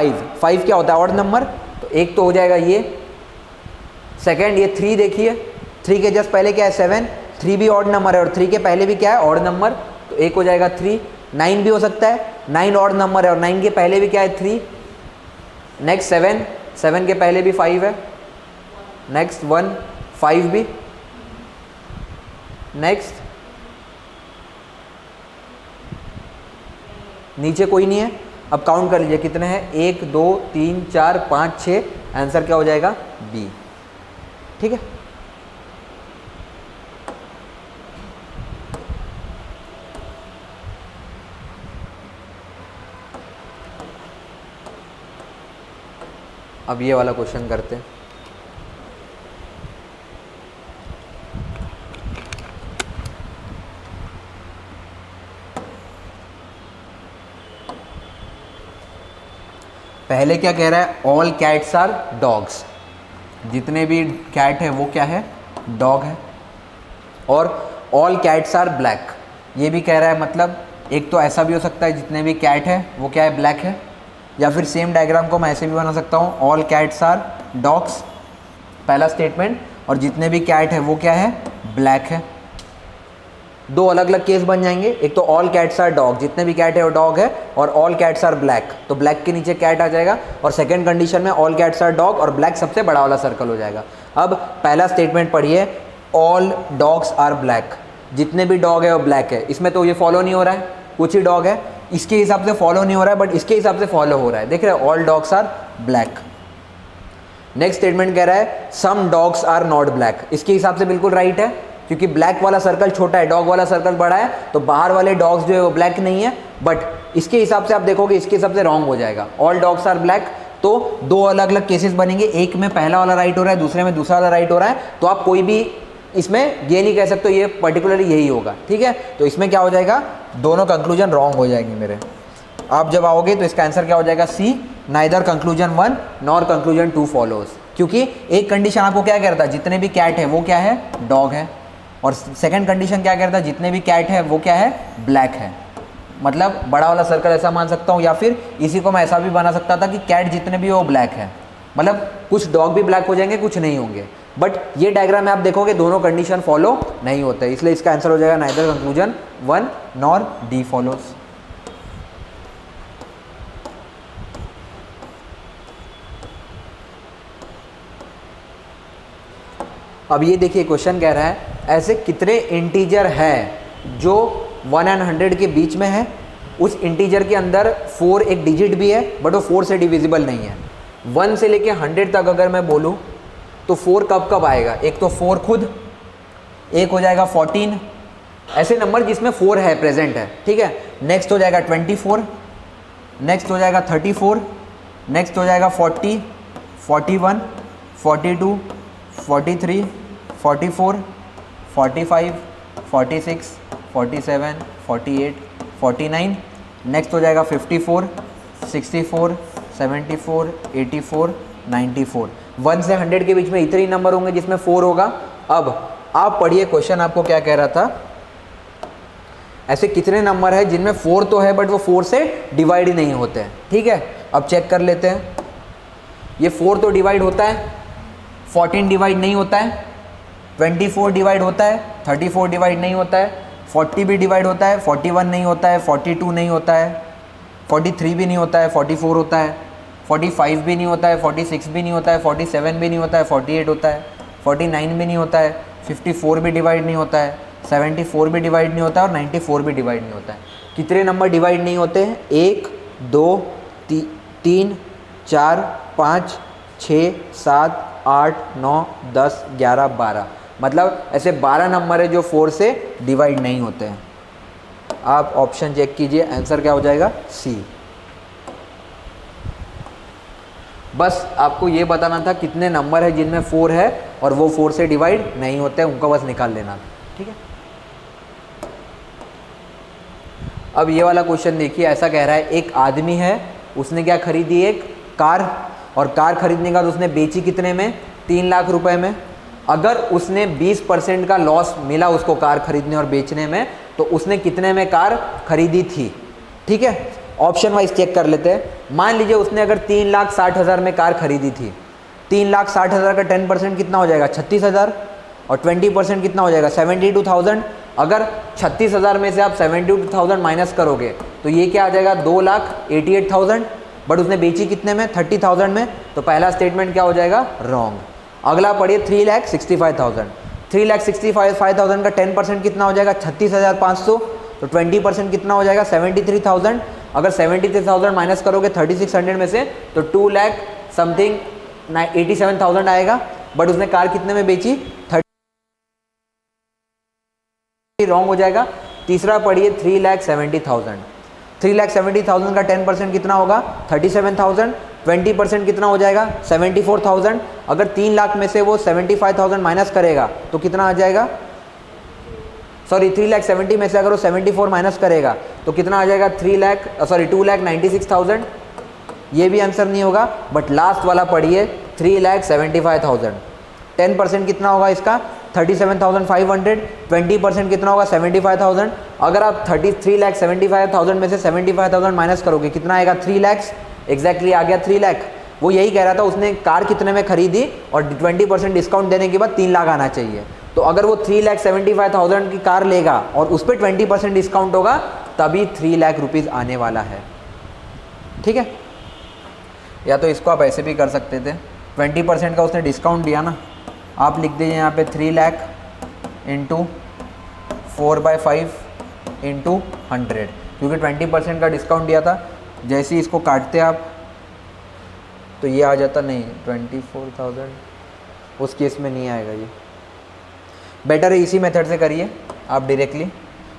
5 क्या होता है ऑड नंबर, तो एक तो हो जाएगा ये। सेकंड ये 3 देखिए, 3 के जस्ट पहले क्या है 7, 3 भी ऑड नंबर है और 3 के पहले भी क्या है ऑड नंबर, तो एक हो जाएगा 3। 9 भी हो सकता है, 9 ऑड नंबर है और 9 के पहले भी क्या है 3। नेक्स्ट 7 के पहले भी 5 है। नेक्स्ट 1 5 भी। नेक्स्ट नीचे कोई नहीं है। अब काउंट कर लीजिए कितने हैं, 1 2 3 4 5 6। आंसर क्या हो जाएगा बी। ठीक है, अब ये वाला क्वेश्चन करते हैं। पहले क्या कह रहा है, ऑल कैट्स आर डॉग्स। जितने भी कैट है वो क्या है डॉग है। और ऑल कैट्स आर ब्लैक, ये भी कह रहा है मतलब एक तो ऐसा भी हो सकता है जितने भी कैट है वो क्या है, ब्लैक है, या फिर सेम डायग्राम को मैं ऐसे भी बना सकता हूँ, ऑल कैट्स आर डॉग्स, पहला स्टेटमेंट, और जितने भी कैट है वो क्या है, ब्लैक है। दो अलग अलग केस बन जाएंगे, एक तो ऑल कैट्स आर डॉग, जितने भी कैट है वो डॉग है, और ऑल कैट्स आर ब्लैक, तो ब्लैक के नीचे कैट आ जाएगा, और सेकंड कंडीशन में ऑल कैट्स आर डॉग और ब्लैक सबसे बड़ा वाला सर्कल हो जाएगा। अब पहला स्टेटमेंट पढ़िए, ऑल डॉग्स आर ब्लैक, जितने भी डॉग है वो ब्लैक है, इसमें तो ये फॉलो नहीं हो रहा है, कुछ ही डॉग है, इसके हिसाब से फॉलो नहीं हो रहा है, बट इसके हिसाब से फॉलो हो रहा है, देख रहे हैं, all dogs are black. Next statement कह रहा है some dogs are not black, इसके हिसाब से बिल्कुल राइट है, क्योंकि ब्लैक वाला सर्कल छोटा है, डॉग वाला सर्कल बड़ा है, तो बाहर वाले डॉग्स जो है वो ब्लैक नहीं है, बट इसके हिसाब से आप देखोगे इसके हिसाब से रॉन्ग हो जाएगा, ऑल डॉग्स आर ब्लैक, तो दो अलग अलग केसेस बनेंगे, एक में पहला वाला राइट हो रहा है, दूसरे में दूसरा वाला राइट हो रहा है, तो आप कोई भी इसमें ये नहीं कह सकते ये पर्टिकुलरली यही होगा, ठीक है, तो इसमें क्या हो जाएगा, दोनों कंक्लूजन रॉन्ग हो जाएंगे मेरे। आप जब आओगे तो इसका आंसर क्या हो जाएगा, C, neither conclusion 1 nor conclusion 2 follows, क्योंकि एक कंडीशन आपको क्या कह रहा था, जितने भी कैट है वो क्या है, डॉग है, और सेकंड कंडीशन क्या कह रहा था, जितने भी कैट है वो क्या है, ब्लैक है, मतलब बड़ा वाला सर्कल ऐसा मान सकता हूँ, या फिर इसी को मैं ऐसा भी बना सकता था कि कैट जितने भी वो ब्लैक है, मतलब कुछ डॉग भी ब्लैक हो जाएंगे, कुछ नहीं होंगे, बट ये डायग्राम में आप देखोगे दोनों कंडीशन फॉलो नहीं होते, इसलिए इसका आंसर हो जाएगा neither conclusion 1 nor D follows. अब ये देखिए क्वेश्चन कह रहा है ऐसे कितने इंटीजर है जो 1 और 100 के बीच में है, उस इंटीजर के अंदर 4 एक डिजिट भी है बट वो 4 से डिविजिबल नहीं है। 1 से लेके 100 तक अगर मैं बोलूँ तो 4 कब कब आएगा, एक तो 4 खुद, एक हो जाएगा 14, ऐसे नंबर जिसमें 4 है प्रेजेंट है, ठीक है, नेक्स्ट हो जाएगा 24, नेक्स्ट हो जाएगा 34, नेक्स्ट हो जाएगा 40, 41, 42, 43, 44, 45, 46, 47, 48, 49, नेक्स्ट हो जाएगा 54, 64, 74, 84, 94। 1 से 100 के बीच में इतने ही नंबर होंगे जिसमें 4 होगा। अब आप पढ़िए क्वेश्चन आपको क्या कह रहा था, ऐसे कितने नंबर है जिनमें 4 तो है बट वो 4 से डिवाइड ही नहीं होते हैं, ठीक है। अब चेक कर लेते हैं, ये 4 तो डिवाइड होता है, 14 डिवाइड नहीं होता है, 24 डिवाइड होता है, 34 डिवाइड नहीं होता है, 40 भी डिवाइड होता है, 41 नहीं होता है, 42 नहीं होता है, 43 भी नहीं होता है, 44 होता है, 45 भी नहीं होता है, 46 भी नहीं होता है, 47 भी नहीं होता है, 48 होता है, 49 भी नहीं होता है, 54 भी डिवाइड नहीं होता है, 74 भी डिवाइड नहीं होता है, और 94 भी डिवाइड नहीं होता है। कितने नंबर डिवाइड नहीं होते हैं, 1 2 3 4 5 6 7 8 9 10 11 12, मतलब ऐसे 12 नंबर है जो 4 से डिवाइड नहीं होते हैं। आप ऑप्शन चेक कीजिए, आंसर क्या हो जाएगा, सी। बस आपको ये बताना था कितने नंबर है जिनमें 4 है और वो 4 से डिवाइड नहीं होते हैं, उनको बस निकाल लेना था, ठीक है। अब ये वाला क्वेश्चन देखिए, ऐसा कह रहा है एक आदमी है, उसने क्या खरीदी, एक कार, और कार खरीदने के बाद उसने बेची कितने में, 3 लाख रुपए में। अगर उसने 20% का लॉस मिला उसको कार खरीदने और बेचने में, तो उसने कितने में कार खरीदी थी, ठीक है। ऑप्शन वाइज चेक कर लेते हैं। मान लीजिए उसने अगर 3,60,000 में कार खरीदी थी, 3,60,000 का 10% कितना हो जाएगा, 36,000, और 20% कितना हो जाएगा, 72,000। अगर 36,000 में से आप 72,000 माइनस करोगे तो ये क्या आ जाएगा, 2,88,000, बट उसने बेची कितने में, 30,000 में, तो पहला स्टेटमेंट क्या हो जाएगा, रॉन्ग। अगला पढ़िए 3,65,000, 3,65,000 का 10% कितना हो जाएगा, 36,500, तो 20% कितना हो जाएगा, 73,000। अगर 73,000 माइनस करोगे 3,600 में से तो 2 लाख समथिंग 87,000 आएगा, बट उसने कार कितने में बेची, 30, रॉन्ग हो जाएगा। तीसरा पढ़िए 3,70,000, 3,70,000 का 10% कितना होगा, 37,000, 20% कितना हो जाएगा, 74,000। अगर 3 लाख में से वो 75,000 माइनस करेगा तो कितना आ जाएगा, सॉरी 3,70,000 में से अगर वो 74 माइनस करेगा तो कितना आ जाएगा, 2,96,000। ये भी आंसर नहीं होगा, बट लास्ट वाला पढ़िए 3,75,000, 10% कितना होगा इसका, 37,500, 20% कितना होगा 75,000। अगर आप 33,75,000 में से 75,000 माइनस करोगे कितना आएगा 3 लाख, एग्जैक्टली आ गया 3 लाख। वो यही कह रहा था, उसने कार कितने में खरीदी और 20% डिस्काउंट देने के बाद 3 लाख आना चाहिए। तो अगर वो 3,75,000 की कार लेगा और उस पर 20% डिस्काउंट होगा तभी 3 लाख रुपीज़ आने वाला है। ठीक है, या तो इसको आप ऐसे भी कर सकते थे, 20% का उसने डिस्काउंट दिया ना, आप लिख दीजिए यहाँ पे 3 लाख इंटू 4/5 इंटू 100, क्योंकि 20% का डिस्काउंट दिया था। जैसे ही इसको काटते आप तो ये आ जाता, नहीं 24,000 उस केस में नहीं आएगा, ये बेटर है इसी मेथड से करिए आप। डायरेक्टली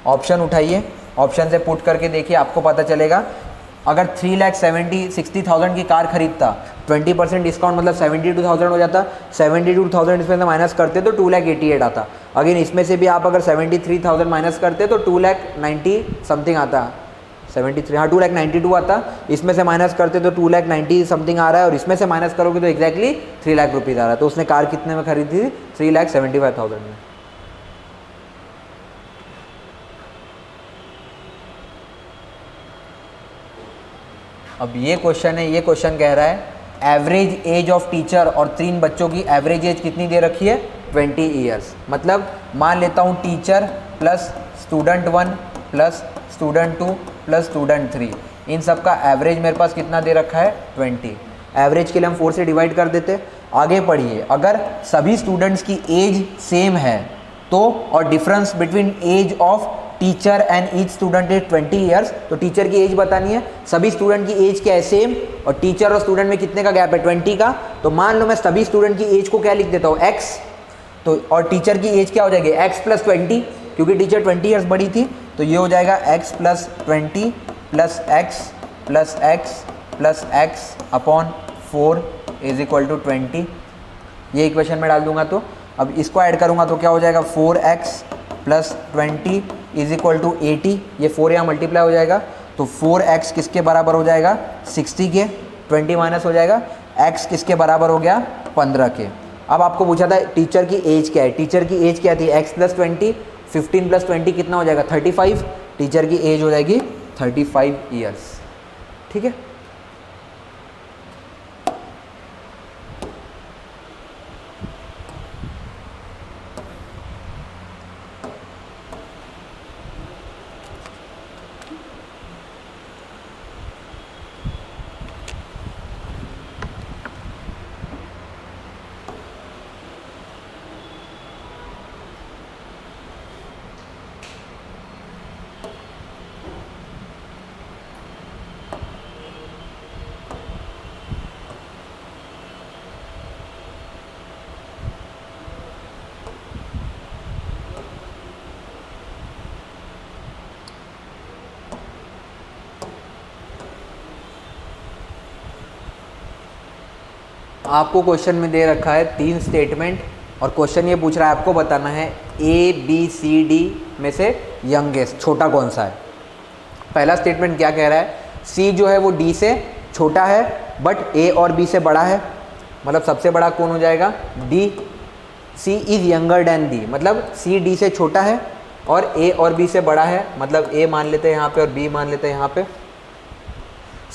ऑप्शन उठाइए, ऑप्शन से पुट करके देखिए, आपको पता चलेगा। अगर 3,60,000 की कार खरीदता, 20% डिस्काउंट मतलब 72,000 हो जाता, 72,000 इसमें से माइनस करते तो 2,88,000 आता। अगेन इसमें से भी आप अगर 73,000 माइनस करते तो 2,90,000 समथिंग आता, 73, हाँ 2,92,000 आता। इसमें से माइनस करते तो 2,90,000 समथिंग आ रहा है, और इसमें से माइनस करोगे तो एग्जैक्टली 3 लाख रुपीज़ आ रहा है। तो उसने कार कितने में खरीदी थी 3,75,000 में। अब ये क्वेश्चन है, ये क्वेश्चन कह रहा है एवरेज एज ऑफ टीचर, और 3 बच्चों की एवरेज एज कितनी दे रखी है 20 ईयर्स। मतलब मान लेता हूँ teacher plus student 1 plus student 2 plus student 3, इन सब का एवरेज मेरे पास कितना दे रखा है 20। एवरेज के लिए हम 4 से डिवाइड कर देते। आगे पढ़िए, अगर सभी स्टूडेंट्स की एज सेम है तो, और difference between age of teacher and each student is 20 years, तो टीचर की एज बतानी है। सभी स्टूडेंट की एज क्या है सेम, और टीचर और स्टूडेंट में कितने का गैप है 20 का। तो मान लो मैं सभी स्टूडेंट की एज को क्या लिख देता हूँ x, तो और टीचर की एज क्या हो जाएगी x प्लस 20, क्योंकि टीचर 20 ईयर्स बड़ी थी। तो ये हो जाएगा x plus 20 plus x plus x plus x upon 4 is equal to 20। ये इक्वेशन में डाल दूंगा, तो अब इसको ऐड करूंगा तो क्या हो जाएगा 4x plus 20 is equal to 80। ये 4 यहाँ मल्टीप्लाई हो जाएगा, तो 4x किसके बराबर हो जाएगा 60 के, 20 माइनस हो जाएगा, x किसके बराबर हो गया 15 के। अब आपको पूछा था टीचर की एज क्या है, टीचर की एज क्या थी x प्लस 20, 15 प्लस 20 कितना हो जाएगा 35, टीचर की एज हो जाएगी 35 ईयर्स। ठीक है, आपको क्वेश्चन में दे रखा है 3 स्टेटमेंट, और क्वेश्चन ये पूछ रहा है आपको बताना है A B C D में से यंगेस्ट छोटा कौन सा है। पहला स्टेटमेंट क्या कह रहा है, C जो है वो D से छोटा है बट A और B से बड़ा है। मतलब सबसे बड़ा कौन हो जाएगा D, C is younger than D, मतलब C D से छोटा है और A और B से बड़ा है, मतलब A मान लेते हैं यहाँ पे और B मान लेते हैं यहाँ पे।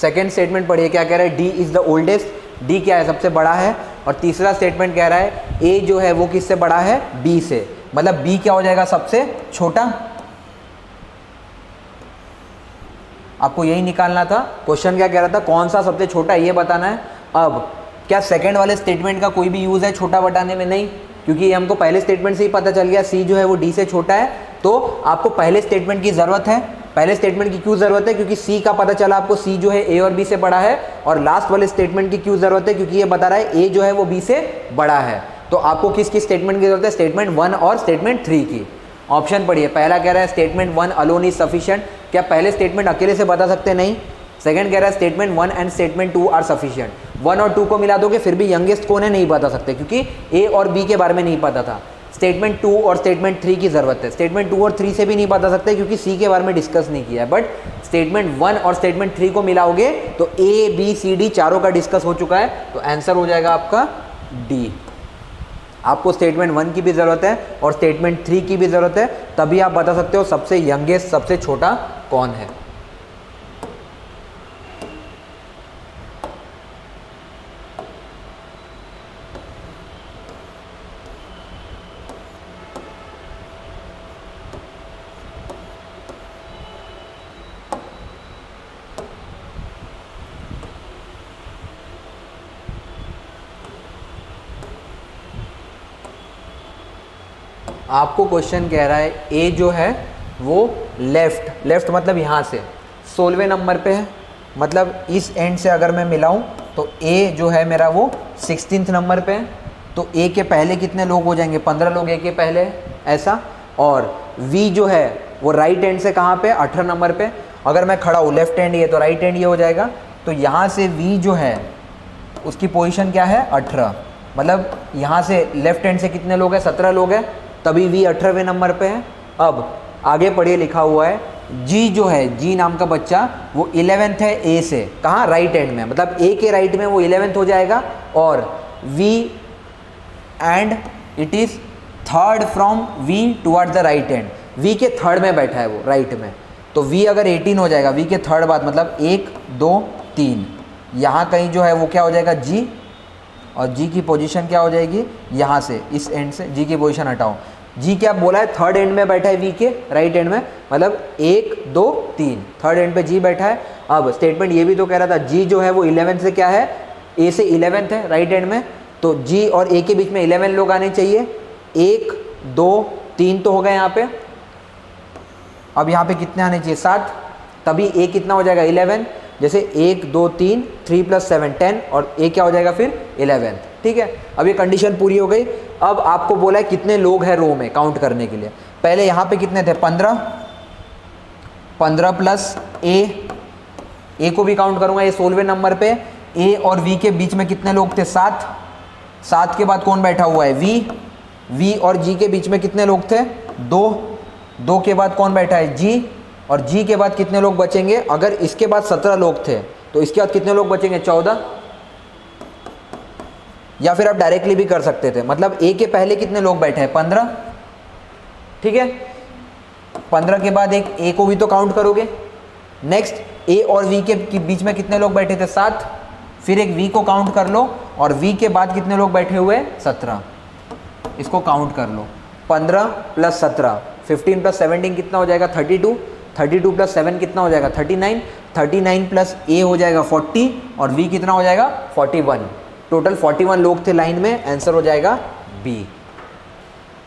सेकेंड स्टेटमेंट पढ़िए क्या कह रहा है, D is the oldest, D क्या है सबसे बड़ा है। और तीसरा स्टेटमेंट कह रहा है ए जो है वो किससे बड़ा है बी से, मतलब बी क्या हो जाएगा सबसे छोटा। आपको यही निकालना था। क्वेश्चन क्या कह रहा था कौन सा सबसे छोटा है ये बताना है। अब क्या सेकंड वाले स्टेटमेंट का कोई भी यूज़ है छोटा बताने में? नहीं, क्योंकि ये हमको पहले स्टेटमेंट से ही पता चल गया सी जो है वो डी से छोटा है। तो आपको पहले स्टेटमेंट की ज़रूरत है। पहले स्टेटमेंट की क्यों ज़रूरत है? क्योंकि सी का पता चला आपको सी जो है ए और बी से बड़ा है। और लास्ट वाले स्टेटमेंट की क्यों ज़रूरत है? क्योंकि ये बता रहा है ए जो है वो बी से बड़ा है। तो आपको किस किस स्टेटमेंट की ज़रूरत है? स्टेटमेंट 1 और स्टेटमेंट 3 की। ऑप्शन पढ़िए। पहला कह रहा है स्टेटमेंट 1 अलोन इज सफिशिएंट। क्या पहले स्टेटमेंट अकेले से बता सकते? नहीं। सेकंड कह रहा है statement 1 and statement 2 are sufficient. 1 और 2 को मिला दोगे फिर भी यंगेस्ट कौन है नहीं बता सकते, क्योंकि ए और बी के बारे में नहीं पता था। स्टेटमेंट 2 और स्टेटमेंट 3 की ज़रूरत है। स्टेटमेंट 2 और 3 से भी नहीं बता सकते क्योंकि सी के बारे में डिस्कस नहीं किया है। बट स्टेटमेंट 1 और स्टेटमेंट 3 को मिलाओगे तो ए बी सी डी चारों का डिस्कस हो चुका है। तो आंसर हो जाएगा आपका डी। आपको स्टेटमेंट 1 की भी ज़रूरत है और स्टेटमेंट 3 की भी ज़रूरत है, तभी आप बता सकते हो सबसे यंगेस्ट, सबसे छोटा कौन है। आपको क्वेश्चन कह रहा है ए जो है वो लेफ्ट मतलब यहाँ से 16वें नंबर पे है, मतलब इस एंड से अगर मैं मिलाऊं तो ए जो है मेरा वो 16th नंबर पे है, तो ए के पहले कितने लोग हो जाएंगे, 15 लोग ए के पहले, ऐसा। और वी जो है वो राइट एंड से कहाँ पे, 18 नंबर पे। अगर मैं खड़ा हूँ लेफ्ट एंड ये, तो राइट एंड ये हो जाएगा, तो यहाँ से वी जो है उसकी पोजीशन क्या है, 18, मतलब यहाँ से लेफ्ट हैंड से कितने लोग हैं, 17 लोग हैं, तभी वी 18वें नंबर पे है। अब आगे पढ़िए, लिखा हुआ है जी जो है, जी नाम का बच्चा वो 11th है ए से, कहाँ, राइट हैंड में, मतलब ए के राइट में वो 11th हो जाएगा। और V and it is third from V toward the right hand, V के थर्ड में बैठा है वो, राइट में, तो वी अगर 18 हो जाएगा, वी के थर्ड बाद मतलब 1 2 3, यहाँ कहीं जो है वो क्या हो जाएगा, जी, और जी की पोजीशन क्या हो जाएगी, यहाँ से इस एंड से जी की पोजीशन हटाओ, जी क्या बोला है, थर्ड एंड में बैठा है वी के राइट एंड में, मतलब 1 2 3, थर्ड एंड पे जी बैठा है। अब स्टेटमेंट ये भी तो कह रहा था जी जो है वो 11 से क्या है, ए से 11th है राइट एंड में, तो जी और ए के बीच में 11 लोग आने चाहिए, 1 2 3 तो हो गए यहाँ पे। अब यहाँ पे कितने आने चाहिए, 7, तभी ए कितना हो जाएगा, 11, जैसे 1 2 3 3 + 7 10, और ए क्या हो जाएगा फिर 11, ठीक है। अब ये कंडीशन पूरी हो गई। अब आपको बोला है कितने लोग हैं रो में काउंट करने के लिए। पहले यहाँ पे कितने थे, 15 प्लस ए को भी काउंट करूँगा, ये 16वें नंबर पे, ए और वी के बीच में कितने लोग थे, 7 के बाद कौन बैठा हुआ है, वी और जी के बीच में कितने लोग थे, 2 के बाद कौन बैठा है, जी, और जी के बाद कितने लोग बचेंगे, अगर इसके बाद 17 लोग थे तो इसके बाद कितने लोग बचेंगे, 14, या फिर आप डायरेक्टली भी कर सकते थे, मतलब ए के पहले कितने लोग बैठे हैं, 15, ठीक है। 15 के बाद एक ए को भी तो काउंट करोगे। नेक्स्ट ए और वी के बीच में कितने लोग बैठे थे, 7, फिर एक वी को काउंट कर लो, और वी के बाद कितने लोग बैठे हुए, 17, इसको काउंट कर लो, 15 + 17, 15 + 17 कितना हो जाएगा, 32 + 7 कितना हो जाएगा, 39 प्लस ए हो जाएगा 40, और वी कितना हो जाएगा, 41, टोटल 41 लोग थे लाइन में, आंसर हो जाएगा बी,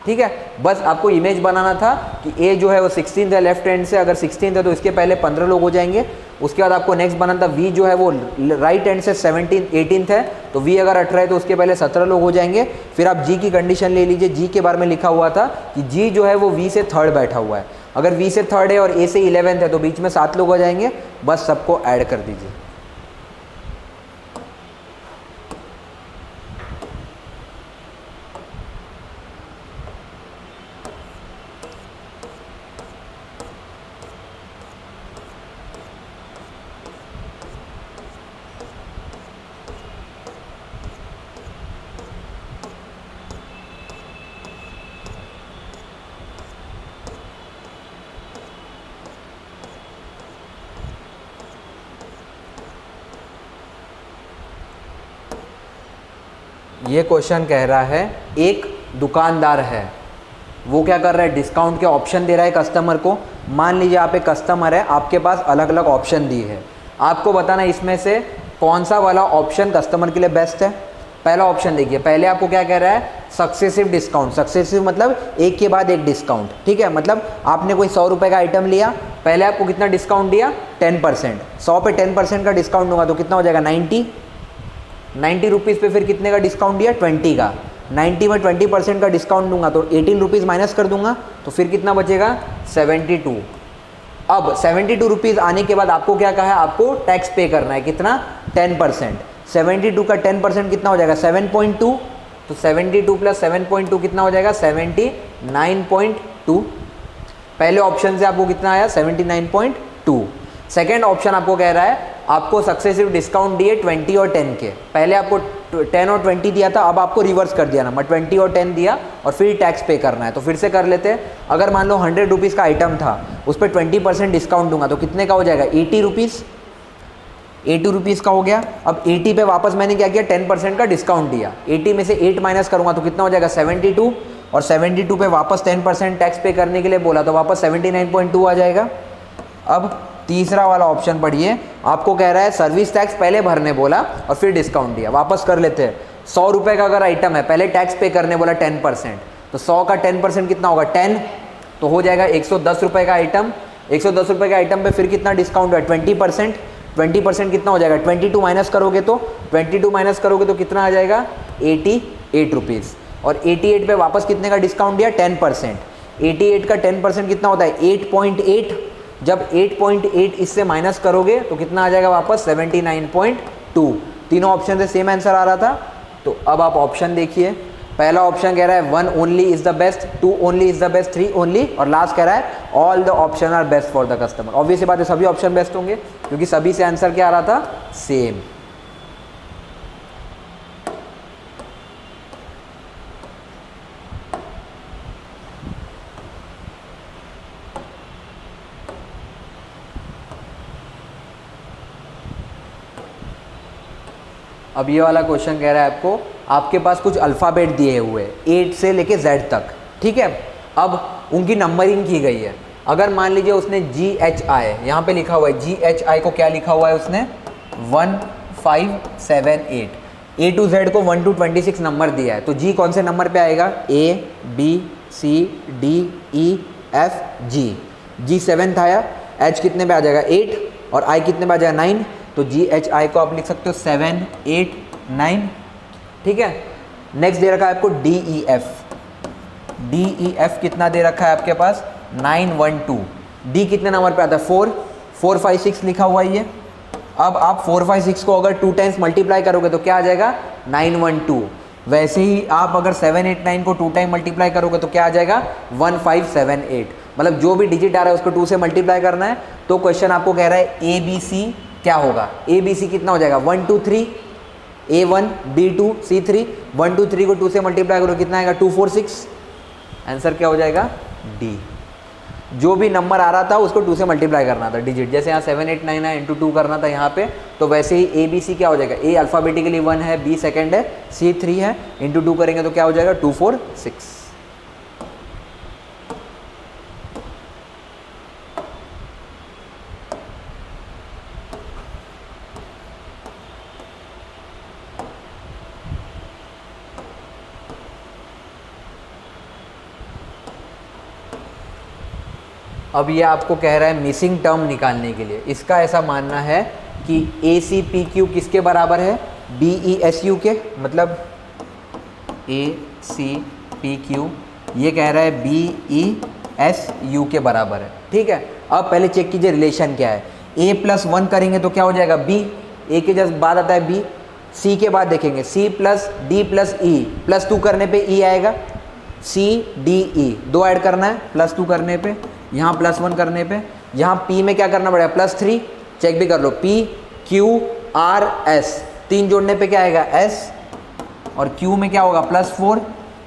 ठीक है। बस आपको इमेज बनाना था कि ए जो है वो 16th है लेफ्ट हैंड से, अगर 16th है तो इसके पहले 15 लोग हो जाएंगे। उसके बाद आपको नेक्स्ट बनाना था वी जो है वो राइट हैंड से 18th है, तो वी अगर 18 है तो उसके पहले 17 लोग हो जाएंगे। फिर आप जी की कंडीशन ले लीजिए, जी के बारे में लिखा हुआ था कि जी जो है वो वी से थर्ड बैठा हुआ है, अगर वी से थर्ड है और ए से 11th है तो बीच में 7 लोग हो जाएंगे, बस सबको ऐड कर दीजिए। ये क्वेश्चन कह रहा है एक दुकानदार है, वो क्या कर रहा है, डिस्काउंट के ऑप्शन दे रहा है कस्टमर को। मान लीजिए आप एक कस्टमर है, आपके पास अलग अलग ऑप्शन दी है, आपको बताना इसमें से कौन सा वाला ऑप्शन कस्टमर के लिए बेस्ट है। पहला ऑप्शन देखिए, पहले आपको क्या कह रहा है, सक्सेसिव डिस्काउंट, सक्सेसिव मतलब एक के बाद एक डिस्काउंट, ठीक है। मतलब आपने कोई 100 रुपये का आइटम लिया, पहले आपको कितना डिस्काउंट दिया, 10%, 100 पे 10% का डिस्काउंट दूंगा तो कितना हो जाएगा, 90 रुपीज़ पे फिर कितने का डिस्काउंट दिया, 20 का, 90 में 20% का डिस्काउंट दूंगा तो 18 रुपीज़ माइनस कर दूंगा, तो फिर कितना बचेगा, 72। अब 72 रुपीज़ आने के बाद आपको क्या कहा है, आपको टैक्स पे करना है, कितना, 10%, 72 का 10% कितना हो जाएगा, 7.2, तो 72 + 7.2 कितना हो जाएगा, 79.2। पहले ऑप्शन से आपको कितना आया, 79.2। सेकेंड ऑप्शन आपको कह रहा है, आपको सक्सेसिव डिस्काउंट दिए 20 और 10 के, पहले आपको 10 और 20 दिया था, अब आपको रिवर्स कर दिया नंबर, 20 और 10 दिया और फिर टैक्स पे करना है। तो फिर से कर लेते हैं। अगर मान लो 100 रुपीज़ का आइटम था, उस पर 20% डिस्काउंट दूंगा तो कितने का हो जाएगा, 80 रुपीज़। 80 रुपीज़ का हो गया। अब 80 पे वापस मैंने क्या किया, 10% का डिस्काउंट दिया। 80 में से 8 माइनस करूँगा तो कितना हो जाएगा, 72। और 72 पे वापस 10% टैक्स पे करने के लिए बोला तो वापस 79.2 आ जाएगा। अब तीसरा वाला ऑप्शन पढ़िए, आपको कह रहा है सर्विस टैक्स पहले भरने बोला और फिर डिस्काउंट दिया। वापस कर लेते हैं। 100 रुपये का अगर आइटम है, पहले टैक्स पे करने बोला 10%, तो 100 का 10% कितना होगा, 10, तो हो जाएगा 110 रुपये का आइटम। 110 रुपये के आइटम पे फिर कितना डिस्काउंट है, 20%। 20% कितना हो जाएगा, 22 माइनस करोगे तो 22 माइनस करोगे तो कितना आ जाएगा, 88 रुपीज़। और 88 पे वापस कितने का डिस्काउंट दिया, 10%। 88 का 10% कितना होता है, 8.8। जब 8.8 इससे माइनस करोगे तो कितना आ जाएगा वापस, 79.2। तीनों ऑप्शन से सेम आंसर आ रहा था। तो अब आप ऑप्शन देखिए। पहला ऑप्शन कह रहा है 1 only is the best, 2 only is the best, 3 only, और लास्ट कह रहा है all the option are best for the customer. Obvious बात है सभी ऑप्शन बेस्ट होंगे क्योंकि सभी से आंसर क्या आ रहा था, सेम। अब ये वाला क्वेश्चन कह रहा है आपको, आपके पास कुछ अल्फ़ाबेट दिए हुए हैं 8 से लेके Z तक, ठीक है। अब उनकी नंबरिंग की गई है। अगर मान लीजिए उसने GHI यहाँ पे लिखा हुआ है, GHI को क्या लिखा हुआ है उसने, 1 5 7 8, A to Z को 1 to 26 नंबर दिया है। तो G कौन से नंबर पे आएगा, A B C D E F G। G 7th आया, H कितने पे आ जाएगा, 8, और I कितने पे आ जाएगा, 9। तो GHI को आप लिख सकते हो 7 8 9, ठीक है। नेक्स्ट दे रखा है आपको DEF। DEF कितना दे रखा है आपके पास, 9 1 2। D कितने नंबर पे आता है, 4 4 5 6 लिखा हुआ है ये। अब आप 4 5 6 को अगर 2 टाइम्स मल्टीप्लाई करोगे तो क्या आ जाएगा, 9 1 2। वैसे ही आप अगर 7 8 9 को 2 टाइम मल्टीप्लाई करोगे तो क्या आ जाएगा, 1 5 7 8। मतलब जो भी डिजिट आ रहा है उसको 2 से मल्टीप्लाई करना है। तो क्वेश्चन आपको कह रहा है ABC क्या होगा, ABC कितना हो जाएगा, 1 2 3, A1 B2 C3। 1 2 3 को 2 से मल्टीप्लाई करो कितना आएगा, 2 4 6। आंसर क्या हो जाएगा, D। जो भी नंबर आ रहा था उसको 2 से मल्टीप्लाई करना था डिजिट, जैसे यहाँ 7 8 9 है, इंटू 2 करना था यहाँ पे। तो वैसे ही ABC क्या हो जाएगा, A अल्फ़ाबेटिकली 1 है, B सेकेंड है, C 3 है, इंटू 2 करेंगे तो क्या हो जाएगा, 2 4 6। अब ये आपको कह रहा है मिसिंग टर्म निकालने के लिए। इसका ऐसा मानना है कि ACPQ किसके बराबर है, BESU के। मतलब ACPQ ये कह रहा है BESU के बराबर है, ठीक है। अब पहले चेक कीजिए रिलेशन क्या है। A + 1 करेंगे तो क्या हो जाएगा, B। A के जस्ट बाद आता है B। C के बाद देखेंगे C + D + E, +2 करने पे E आएगा। CDE 2 ऐड करना है +2 करने पे, यहाँ +1 करने पे, यहाँ P में क्या करना पड़ेगा, +3। चेक भी कर लो, PQRS 3 जोड़ने पे क्या आएगा, S। और Q में क्या होगा, +4।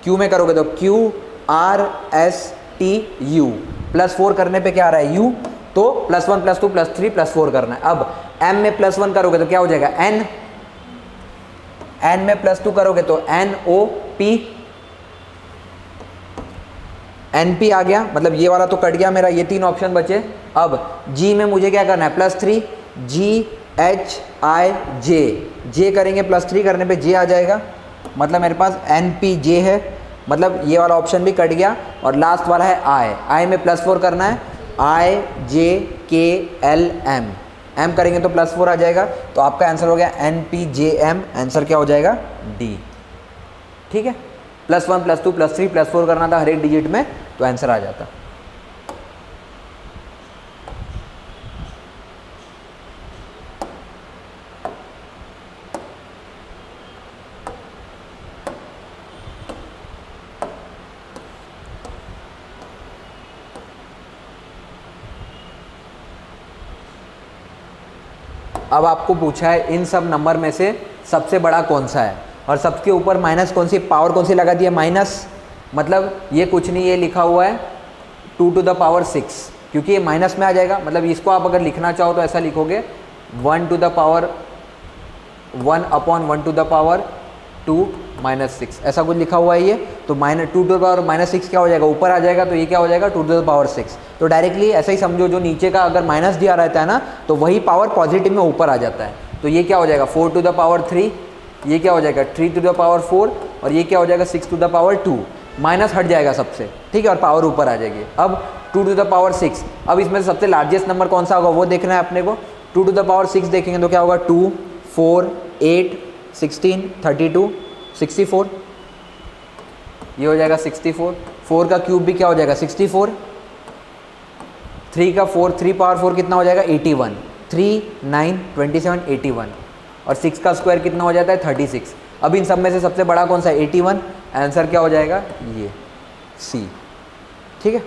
Q में करोगे तो QRSTU, +4 करने पे क्या आ रहा है, U। तो +1 +2 +3 +4 करना है। अब M में +1 करोगे तो क्या हो जाएगा, N। N में +2 करोगे तो NOP। NP आ गया, मतलब ये वाला तो कट गया मेरा, ये 3 ऑप्शन बचे। अब G में मुझे क्या करना है, +3। GHIJ, J करेंगे +3 करने पे J आ जाएगा, मतलब मेरे पास NPJ है, मतलब ये वाला ऑप्शन भी कट गया। और लास्ट वाला है I में +4 करना है, IJKLM, M करेंगे तो +4 आ जाएगा। तो आपका आंसर हो गया NPJM। आंसर क्या हो जाएगा, D, ठीक है। +1 +2 +3 +4 करना था हर एक डिजिट में, तो आंसर आ जाता। अब आपको पूछा है इन सब नंबर में से सबसे बड़ा कौन सा है। और सबके ऊपर माइनस कौन सी पावर कौन सी लगा दी है, माइनस, मतलब ये कुछ नहीं, ये लिखा हुआ है 2 to the power 6, क्योंकि ये माइनस में आ जाएगा। मतलब इसको आप अगर लिखना चाहो तो ऐसा लिखोगे 1 to the power 1/1 to the power 2 - 6, ऐसा कुछ लिखा हुआ है ये। तो -2 to the power -6 क्या हो जाएगा, ऊपर आ जाएगा, तो ये क्या हो जाएगा 2 to the power 6। तो डायरेक्टली ऐसा ही समझो, जो नीचे का अगर माइनस दिया रहता है ना, तो वही पावर पॉजिटिव में ऊपर आ जाता है। तो ये क्या हो जाएगा 4 to the power 3, ये क्या हो जाएगा 3 to the power 4, और ये क्या हो जाएगा 6 to the power 2। माइनस हट जाएगा सबसे, ठीक है, और पावर ऊपर आ जाएगी। अब 2 to the power 6, अब इसमें सबसे लार्जेस्ट नंबर कौन सा होगा वो देखना है अपने को। 2 to the power 6 देखेंगे तो क्या होगा 2, 4, 8, 16, 32, 64, ये हो जाएगा 64। 4 का क्यूब भी क्या हो जाएगा 64, 3 का 4, 3 पावर 4 कितना हो जाएगा 81, 3, 9, 27, 81, और 6 का स्क्वायर कितना हो जाता है 36। अब इन सब में से सबसे बड़ा कौन सा है 81, आंसर क्या हो जाएगा ये सी, ठीक है।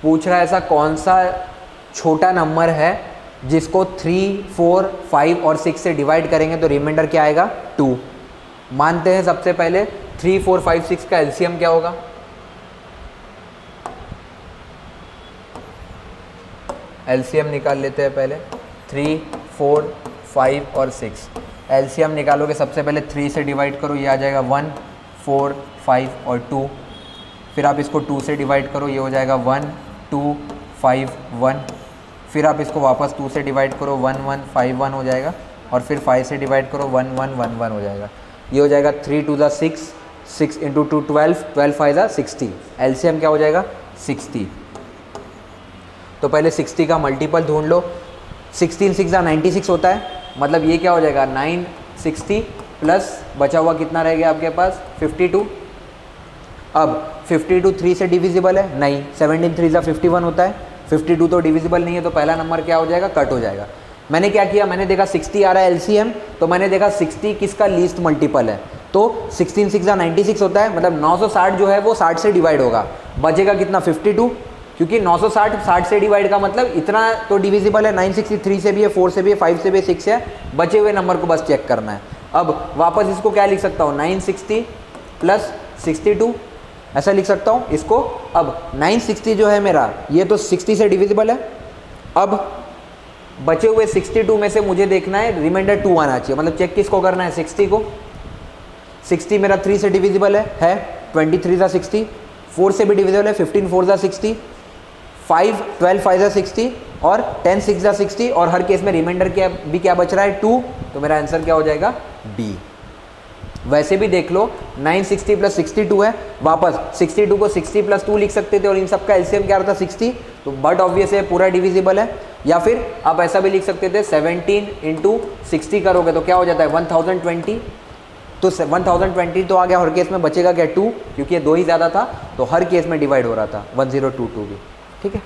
पूछ रहा है ऐसा कौन सा छोटा नंबर है जिसको 3, 4, 5 और 6 से डिवाइड करेंगे तो रिमाइंडर क्या आएगा 2। मानते हैं सबसे पहले 3, 4, 5, 6 का एलसीएम क्या होगा, एलसीएम निकाल लेते हैं पहले। 3, 4, 5 और 6 एलसीएम निकालोगे, सबसे पहले 3 से डिवाइड करो, ये आ जाएगा 1, 4, 5 और 2। फिर आप इसको 2 से डिवाइड करो, ये हो जाएगा 1, 2, 5, 1। फिर आप इसको वापस 2 से डिवाइड करो, 1, 1, 5, 1 हो जाएगा। और फिर 5 से डिवाइड करो, 1, 1, 1, 1 हो जाएगा। ये हो जाएगा 3 to the 6, 6 × 2 12, 12 5 60। एलसीएम क्या हो जाएगा 60। तो पहले 60 का मल्टीपल ढूंढ लो। 16 6 96 होता है, मतलब ये क्या हो जाएगा 960 प्लस बचा हुआ कितना रह गया आपके पास 52। अब 52 3 से डिविजिबल है नहीं, 17 3 × 51 होता है। 52 तो डिविजिबल नहीं है, तो पहला नंबर क्या हो जाएगा कट हो जाएगा। मैंने क्या किया, मैंने देखा 60 आ रहा है एलसीएम, तो मैंने देखा 60 किसका लीस्ट मल्टीपल है, तो 16 6 × 96 होता है, मतलब 960 जो है वो 60 से डिवाइड होगा, बचेगा कितना 52, क्योंकि 960 60 से डिवाइड का मतलब इतना तो डिविजिबल है। 963 से भी है, 4 से भी है, 5 से भी है, 6 है, बचे हुए नंबर को बस चेक करना है। अब वापस इसको क्या लिख सकता हूँ 960 प्लस 62 ऐसा लिख सकता हूँ इसको। अब 960 जो है मेरा ये तो 60 से डिविजिबल है। अब बचे हुए 62 में से मुझे देखना है रिमाइंडर 2 आना चाहिए, मतलब चेक किसको करना है 60 को। 60 मेरा 3 से डिविजिबल है 23 × 60, 4 से भी डिविजिबल है 15 4 × 60, 5 12 5 × 60 और 10 6 × 60, और हर केस में रिमाइंडर क्या बच रहा है 2, तो मेरा आंसर क्या हो जाएगा बी। वैसे भी देख लो 960 प्लस 62 है, वापस 62 को 60 प्लस 2 लिख सकते थे, और इन सब का एलसीएम क्या रहता 60, तो बट ऑब्वियस है पूरा डिविजिबल है। या फिर आप ऐसा भी लिख सकते थे 17 × 60 करोगे तो क्या हो जाता है 1020, तो 1020 तो आ गया, हर केस में बचेगा क्या 2, क्योंकि ये 2 ही ज़्यादा था, तो हर केस में डिवाइड हो रहा था 1022 भी, ठीक है।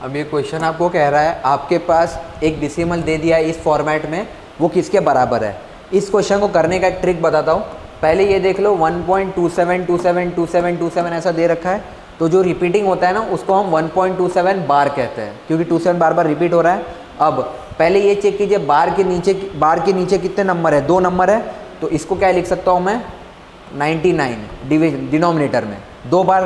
अब ये क्वेश्चन आपको कह रहा है आपके पास एक डेसिमल दे दिया है इस फॉर्मेट में, वो किसके बराबर है। इस क्वेश्चन को करने का एक ट्रिक बताता हूँ। पहले ये देख लो 1.27272727 ऐसा दे रखा है, तो जो रिपीटिंग होता है ना उसको हम 1.27 बार कहते हैं, क्योंकि 27 बार बार रिपीट हो रहा है। अब पहले ये चेक कीजिए बार के नीचे कितने नंबर है, 2 नंबर है, तो इसको क्या लिख सकता हूँ मैं 99 डिनोमिनेटर में 2 बार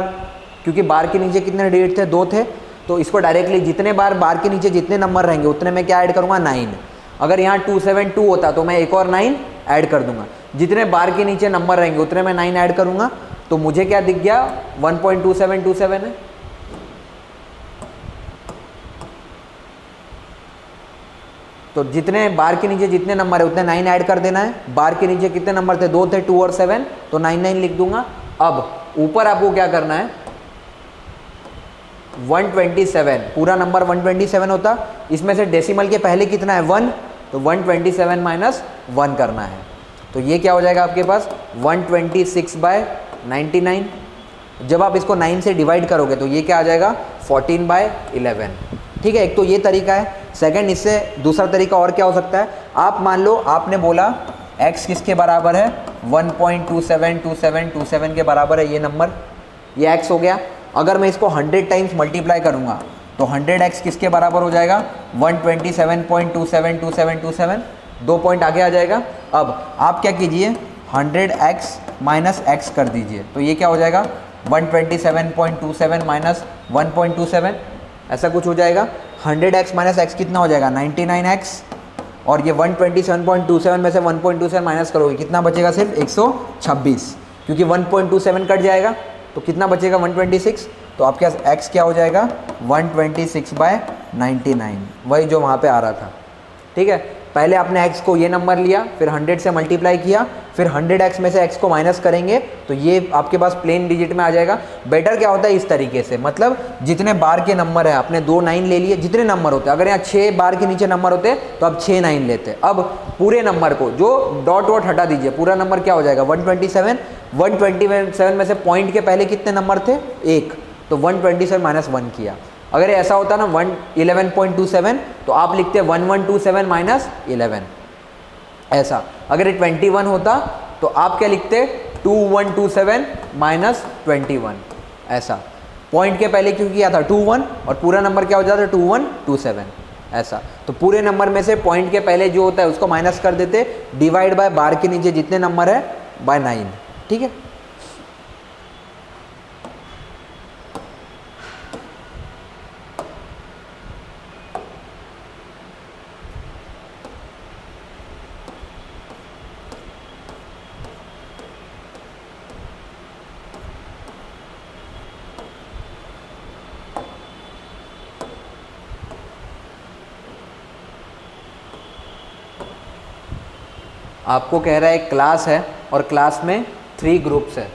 क्योंकि बार के नीचे कितने डिजिट थे, 2 थे, तो इसको डायरेक्टली जितने बार के नीचे जितने नंबर रहेंगे उतने में क्या ऐड करूँगा, 9। अगर यहाँ 272 होता तो मैं एक और 9 ऐड कर दूंगा, जितने बार के नीचे नंबर रहेंगे उतने में 9 ऐड करूँगा, तो मुझे क्या दिख गया, 1.2727 है। तो जितने बार के नीचे जितने नंबर है उतने 9 ऐड कर देना है। बार के नीचे कितने नंबर थे, 2 थे, 2 और 7, तो 9 लिख दूंगा। अब ऊपर आपको क्या करना है, 127, पूरा नंबर 127 होता, इसमें से डेसिमल के पहले कितना है, 1, तो 127 माइनस 1 करना है। तो ये क्या हो जाएगा आपके पास, 126/99। जब आप इसको 9 से डिवाइड करोगे तो ये क्या आ जाएगा, 14/11। ठीक है, एक तो ये तरीका है। सेकंड, इससे दूसरा तरीका और क्या हो सकता है, आप मान लो आपने बोला x किसके बराबर है, 1.272727 के बराबर है ये नंबर, ये x हो गया। अगर मैं इसको 100 टाइम्स मल्टीप्लाई करूँगा तो 100x किसके बराबर हो जाएगा, 127.272727, 2 पॉइंट आगे आ जाएगा। अब आप क्या कीजिए, 100x माइनस x कर दीजिए, तो ये क्या हो जाएगा, 127.27 माइनस 1.27, ऐसा कुछ हो जाएगा। 100x माइनस x कितना हो जाएगा, 99x, और ये 127.27 में से 1.27 माइनस करोगे कितना बचेगा, सिर्फ 126, क्योंकि 1.27 कट जाएगा तो कितना बचेगा, 126। तो आपके पास x क्या हो जाएगा, 126/99, वही जो वहाँ पे आ रहा था। ठीक है, पहले आपने x को ये नंबर लिया, फिर 100 से मल्टीप्लाई किया, फिर 100x में से x को माइनस करेंगे तो ये आपके पास प्लेन डिजिट में आ जाएगा। बेटर क्या होता है इस तरीके से, मतलब जितने बार के नंबर है, आपने 2 9 ले लिए, जितने नंबर होते हैं, अगर यहाँ 6 बार के नीचे नंबर होते तो आप 6 9 लेते। अब पूरे नंबर को जो डॉट वॉट हटा दीजिए, पूरा नंबर क्या हो जाएगा, 127। 127 में से पॉइंट के पहले कितने नंबर थे, 1, तो 127 माइनस 1 किया। अगर ऐसा होता ना 11.27 तो आप लिखते 1127 माइनस 11, ऐसा। अगर ये 21 होता तो आप क्या लिखते, 2127 माइनस 21, ऐसा। पॉइंट के पहले क्यों किया था, 21, और पूरा नंबर क्या हो जाता है, 2127, ऐसा। तो पूरे नंबर में से पॉइंट के पहले जो होता है उसको माइनस कर देते, डिवाइड बाय बार के नीचे जितने नंबर है बाय 9। ठीक है, आपको कह रहा है एक क्लास है और क्लास में 3 ग्रुप्स है।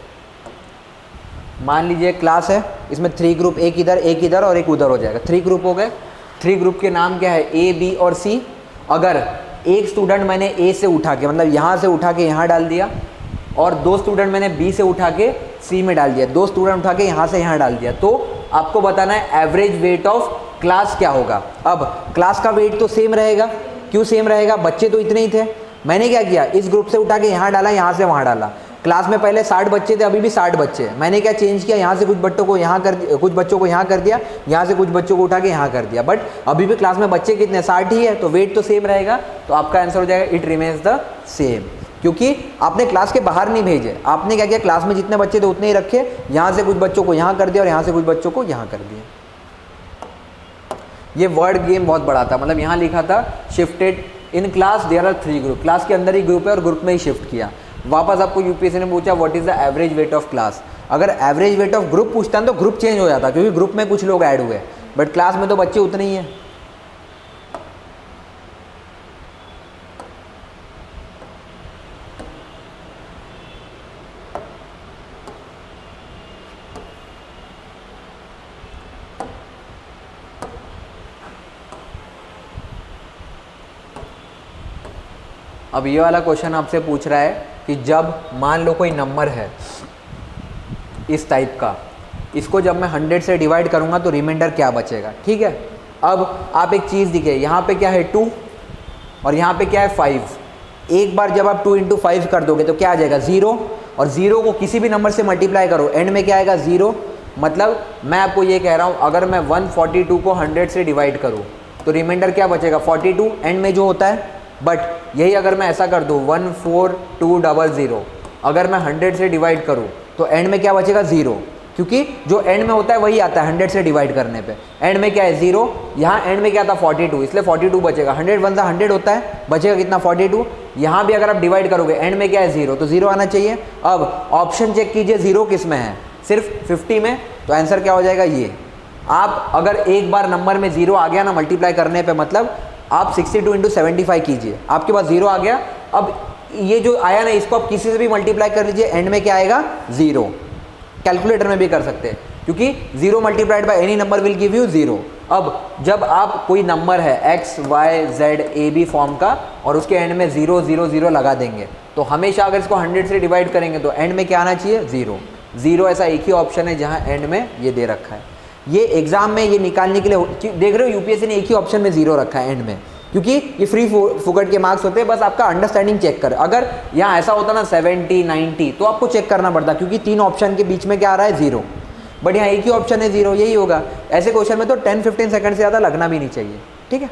मान लीजिए क्लास है, इसमें 3 ग्रुप, एक इधर और एक उधर हो जाएगा। 3 ग्रुप हो गए। 3 ग्रुप के नाम क्या है, ए, बी और सी। अगर एक स्टूडेंट मैंने ए से उठा के, मतलब यहाँ से उठा के यहाँ डाल दिया, और 2 स्टूडेंट मैंने बी से उठा के सी में डाल दिया, 2 स्टूडेंट उठा के यहाँ से यहाँ डाल दिया, तो आपको बताना है एवरेज वेट ऑफ क्लास क्या होगा। अब क्लास का वेट तो सेम रहेगा, क्यों सेम रहेगा, बच्चे तो इतने ही थे। मैंने क्या किया, इस ग्रुप से उठा के यहाँ डाला, यहाँ से वहाँ डाला। क्लास में पहले 60 बच्चे थे, अभी भी 60 बच्चे हैं। मैंने क्या चेंज किया, यहाँ से कुछ बच्चों को यहाँ कुछ बच्चों को यहाँ कर दिया, यहाँ से कुछ बच्चों को उठा के यहाँ कर दिया, बट अभी भी क्लास में बच्चे कितने, 60 ही है, तो वेट तो सेम रहेगा। तो आपका आंसर हो जाएगा इट रिमेन्स द सेम, क्योंकि आपने क्लास के बाहर नहीं भेजे, आपने क्या किया, क्लास में जितने बच्चे थे उतने ही रखे, यहाँ से कुछ बच्चों को यहाँ कर दिया और यहाँ से कुछ बच्चों को यहाँ कर दिया। ये वर्ड गेम बहुत बड़ा था, मतलब यहाँ लिखा था shifted in class there are 3 group, class के अंदर ही ग्रुप है और ग्रुप में ही शिफ्ट किया। वापस आपको यूपीएससी ने पूछा what is the average weight of class. अगर एवरेज वेट ऑफ ग्रुप पूछता तो ग्रुप चेंज हो जाता, क्योंकि ग्रुप में कुछ लोग ऐड हुए, बट क्लास में तो बच्चे उतने ही हैं। अब ये वाला क्वेश्चन आपसे पूछ रहा है कि जब मान लो कोई नंबर है इस टाइप का, इसको जब मैं 100 से डिवाइड करूंगा तो रिमाइंडर क्या बचेगा। ठीक है, अब आप एक चीज़ दिखे, यहाँ पे क्या है 2 और यहाँ पे क्या है 5। एक बार जब आप 2 × 5 कर दोगे तो क्या आ जाएगा 0, और 0 को किसी भी नंबर से मल्टीप्लाई करो, एंड में क्या आएगा 0। मतलब मैं आपको ये कह रहा हूँ, अगर मैं 142 को 100 से डिवाइड करूँ तो रिमाइंडर क्या बचेगा 42, एंड में जो होता है। बट यही अगर मैं ऐसा कर दूँ 14200, अगर मैं 100 से डिवाइड करूँ तो एंड में क्या बचेगा 0। क्योंकि जो एंड में होता है वही आता है 100 से डिवाइड करने पे। एंड में क्या है 0, यहाँ एंड में क्या था 42, इसलिए 42 बचेगा। 100 वन 100 होता है, बचेगा कितना 42। यहाँ भी अगर आप डिवाइड करोगे एंड में क्या है 0, तो 0 आना चाहिए। अब ऑप्शन चेक कीजिए 0 किस में है, सिर्फ 50 में, तो आंसर क्या हो जाएगा ये। आप अगर एक बार नंबर में 0 आ गया ना मल्टीप्लाई करने पे, मतलब आप 62 × 75 कीजिए, आपके पास 0 आ गया। अब ये जो आया ना इसको आप किसी से भी मल्टीप्लाई कर लीजिए, एंड में क्या आएगा 0। कैलकुलेटर में भी कर सकते हैं, क्योंकि 0 multiplied by any number will give you 0। अब जब आप कोई नंबर है x y z a b form का और उसके एंड में 0 0 0 लगा देंगे, तो हमेशा अगर इसको 100 से डिवाइड करेंगे तो एंड में क्या आना चाहिए 0। 0 ऐसा एक ही ऑप्शन है जहाँ एंड में ये दे रखा है। ये एग्जाम में ये निकालने के लिए देख रहे हो, यूपीएससी ने एक ही ऑप्शन में 0 रखा है एंड में, क्योंकि ये फ्री फुकट के मार्क्स होते हैं, बस आपका अंडरस्टैंडिंग चेक कर। अगर यहाँ ऐसा होता ना 70 90 तो आपको चेक करना पड़ता, क्योंकि 3 ऑप्शन के बीच में क्या आ रहा है 0, बट यहाँ एक ही ऑप्शन है 0, यही होगा। ऐसे क्वेश्चन में तो 10-15 सेकंड से ज़्यादा लगना भी नहीं चाहिए, ठीक है।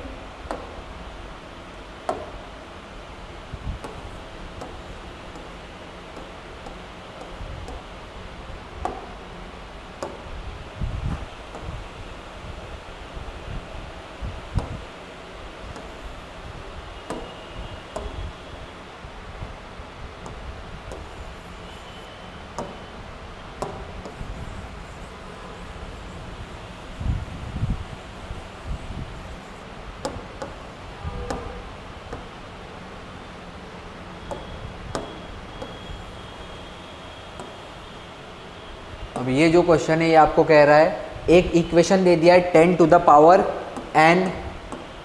अब ये जो क्वेश्चन है ये आपको कह रहा है एक इक्वेशन दे दिया है 10 to the power n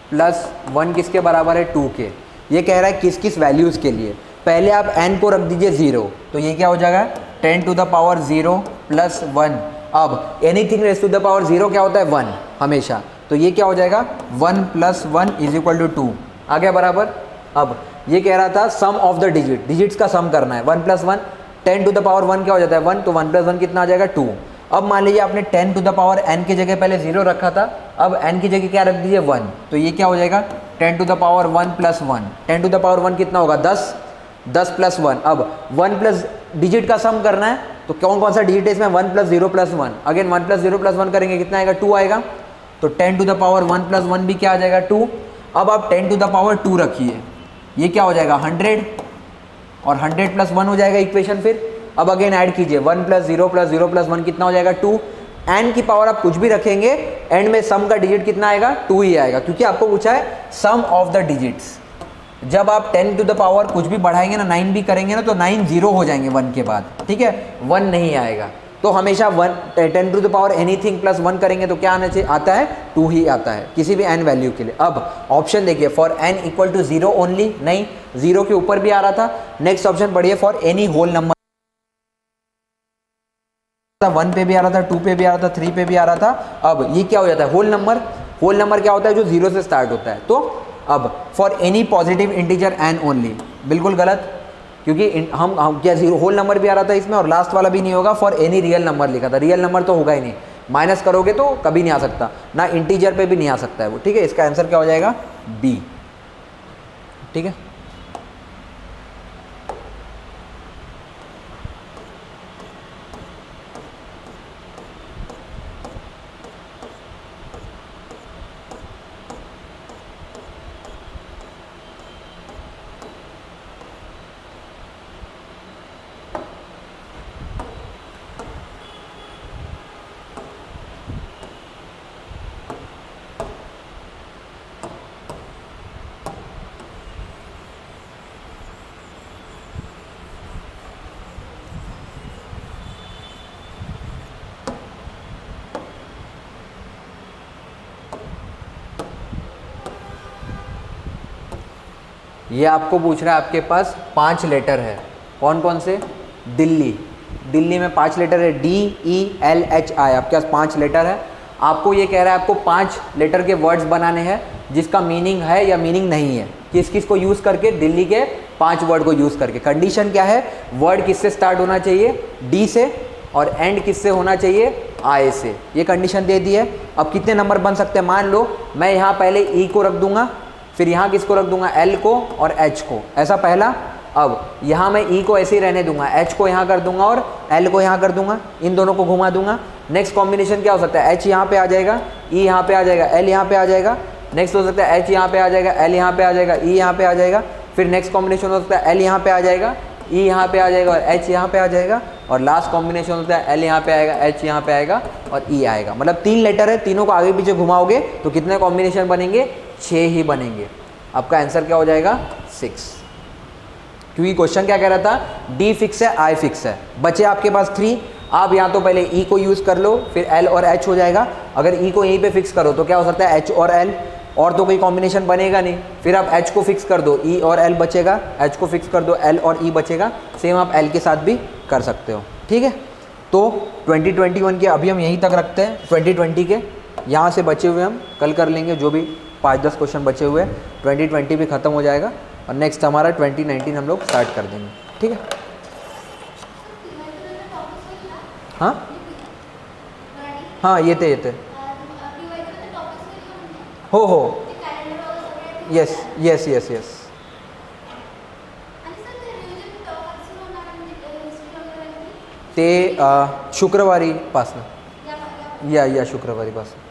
plus 1 किसके बराबर है 2 के। ये कह रहा है किस किस वैल्यूज़ के लिए। पहले आप n को रख दीजिए 0, तो ये क्या हो जाएगा 10 टू द पावर 0 प्लस 1। अब anything raise to the power 0 क्या होता है 1 हमेशा, तो ये क्या हो जाएगा 1 प्लस 1 इज इक्वल टू 2 आ गया बराबर। अब ये कह रहा था सम ऑफ द डिजिट्स का सम करना है। 1 प्लस 1 10 टू द पावर 1 क्या हो जाता है 1, तो 1 प्लस 1 कितना आ जाएगा 2। अब मान लीजिए आपने 10 टू द पावर n की जगह पहले 0 रखा था, अब n की जगह क्या रख दीजिए 1, तो ये क्या हो जाएगा 10 to the power 1 plus 1। 10 to the power 1 कितना होगा 10, 10 प्लस 1। अब 1 प्लस डिजिट का सम करना है, तो कौन कौन सा डिजिट है इसमें 1 plus 0 plus 1। Again 1 plus 0 plus 1 करेंगे कितना आएगा 2 आएगा, तो 10 टू द पावर 1 प्लस 1 भी क्या आ जाएगा 2। अब आप 10 टू द पावर 2 रखिए, ये क्या हो जाएगा 100 और 100 प्लस 1 हो जाएगा इक्वेशन। फिर अब अगेन ऐड कीजिए 1 प्लस 0 प्लस 0 प्लस 1 कितना हो जाएगा 2। एन की पावर आप कुछ भी रखेंगे, एंड में सम का डिजिट कितना आएगा 2 ही आएगा, क्योंकि आपको पूछा है सम ऑफ द डिजिट्स। जब आप 10 टू द पावर कुछ भी बढ़ाएंगे ना 9 भी करेंगे ना, तो 9 0 हो जाएंगे 1 के बाद, ठीक है 1 नहीं आएगा। तो हमेशा 10 to the power anything plus 1 करेंगे तो क्या आना चाहिए आता है 2 ही आता है किसी भी n वैल्यू के लिए। अब ऑप्शन देखिए for n equal to 0 only, नहीं 0 के ऊपर भी आ रहा था। नेक्स्ट ऑप्शन पढ़िए फॉर एनी होल नंबर, 1 पे भी आ रहा था, 2 पे भी आ रहा था, 3 पे भी आ रहा था। अब ये क्या हो जाता है होल नंबर। होल नंबर क्या होता है जो 0 से स्टार्ट होता है। तो अब for any positive integer n only, बिल्कुल गलत, क्योंकि हम क्या 0 होल नंबर भी आ रहा था इसमें और लास्ट वाला भी नहीं होगा। फॉर एनी रियल नंबर लिखा था, रियल नंबर तो होगा ही नहीं, माइनस करोगे तो कभी नहीं आ सकता, ना इंटीजर पे भी नहीं आ सकता है वो, ठीक है। इसका आंसर क्या हो जाएगा बी, ठीक है। ये आपको पूछ रहा है, आपके पास 5 लेटर है, कौन कौन से, दिल्ली, दिल्ली में 5 लेटर है DELHI, आपके पास 5 लेटर है। आपको ये कह रहा है आपको 5 लेटर के वर्ड्स बनाने हैं जिसका मीनिंग है या मीनिंग नहीं है, किस किस को यूज़ करके, दिल्ली के 5 वर्ड को यूज़ करके। कंडीशन क्या है, वर्ड किससे स्टार्ट होना चाहिए D से, और एंड किससे होना चाहिए I से, ये कंडीशन दे दी है। अब कितने नंबर बन सकते हैं, मान लो मैं यहाँ पहले E को रख दूंगा, फिर यहाँ किसको रख दूंगा L को और H को, ऐसा पहला। अब यहाँ मैं ई को ऐसे ही रहने दूंगा, एच को यहाँ कर दूंगा और एल को यहाँ कर दूंगा, इन दोनों को घुमा दूंगा। नेक्स्ट कॉम्बिनेशन क्या हो सकता है, एच यहाँ पे आ जाएगा, ई यहाँ पे आ जाएगा, एल यहाँ पे आ जाएगा। नेक्स्ट हो सकता है एच यहाँ पे आ जाएगा, एल यहाँ पे आ जाएगा, ई यहाँ पे आ जाएगा। फिर नेक्स्ट कॉम्बिनेशन हो सकता है एल यहाँ पे आ जाएगा, ई यहाँ पे आ जाएगा और एच यहाँ पे आ जाएगा। और लास्ट कॉम्बिनेशन होता है एल यहाँ पे आएगा, एच यहाँ पे आएगा और ई आएगा। मतलब 3 लेटर है, तीनों को आगे पीछे घुमाओगे तो कितने कॉम्बिनेशन बनेंगे, 6 ही बनेंगे। आपका आंसर क्या हो जाएगा, 6। क्योंकि क्वेश्चन क्या कह रहा था, डी फिक्स है, आई फिक्स है। बचे आपके पास 3। आप यहाँ तो पहले ई को यूज़ कर लो, फिर एल और एच हो जाएगा। अगर ई को यहीं पे फिक्स करो तो क्या हो सकता है, एच और एल, और तो कोई कॉम्बिनेशन बनेगा नहीं। फिर आप एच को फिक्स कर दो, ई और एल बचेगा, एच को फिक्स कर दो, एल और ई बचेगा। सेम आप एल के साथ भी कर सकते हो, ठीक है। तो 2021 के अभी हम यहीं तक रखते हैं। 2020 के यहाँ से बचे हुए हम कल कर लेंगे, जो भी 5-10 क्वेश्चन बचे हुए हैं। 2020 भी ख़त्म हो जाएगा और नेक्स्ट हमारा 2019 हम लोग स्टार्ट कर देंगे, ठीक है। हाँ हाँ, ये थे हो यस यस यस यस। ते शुक्रवारी पासून या शुक्रवारी पासून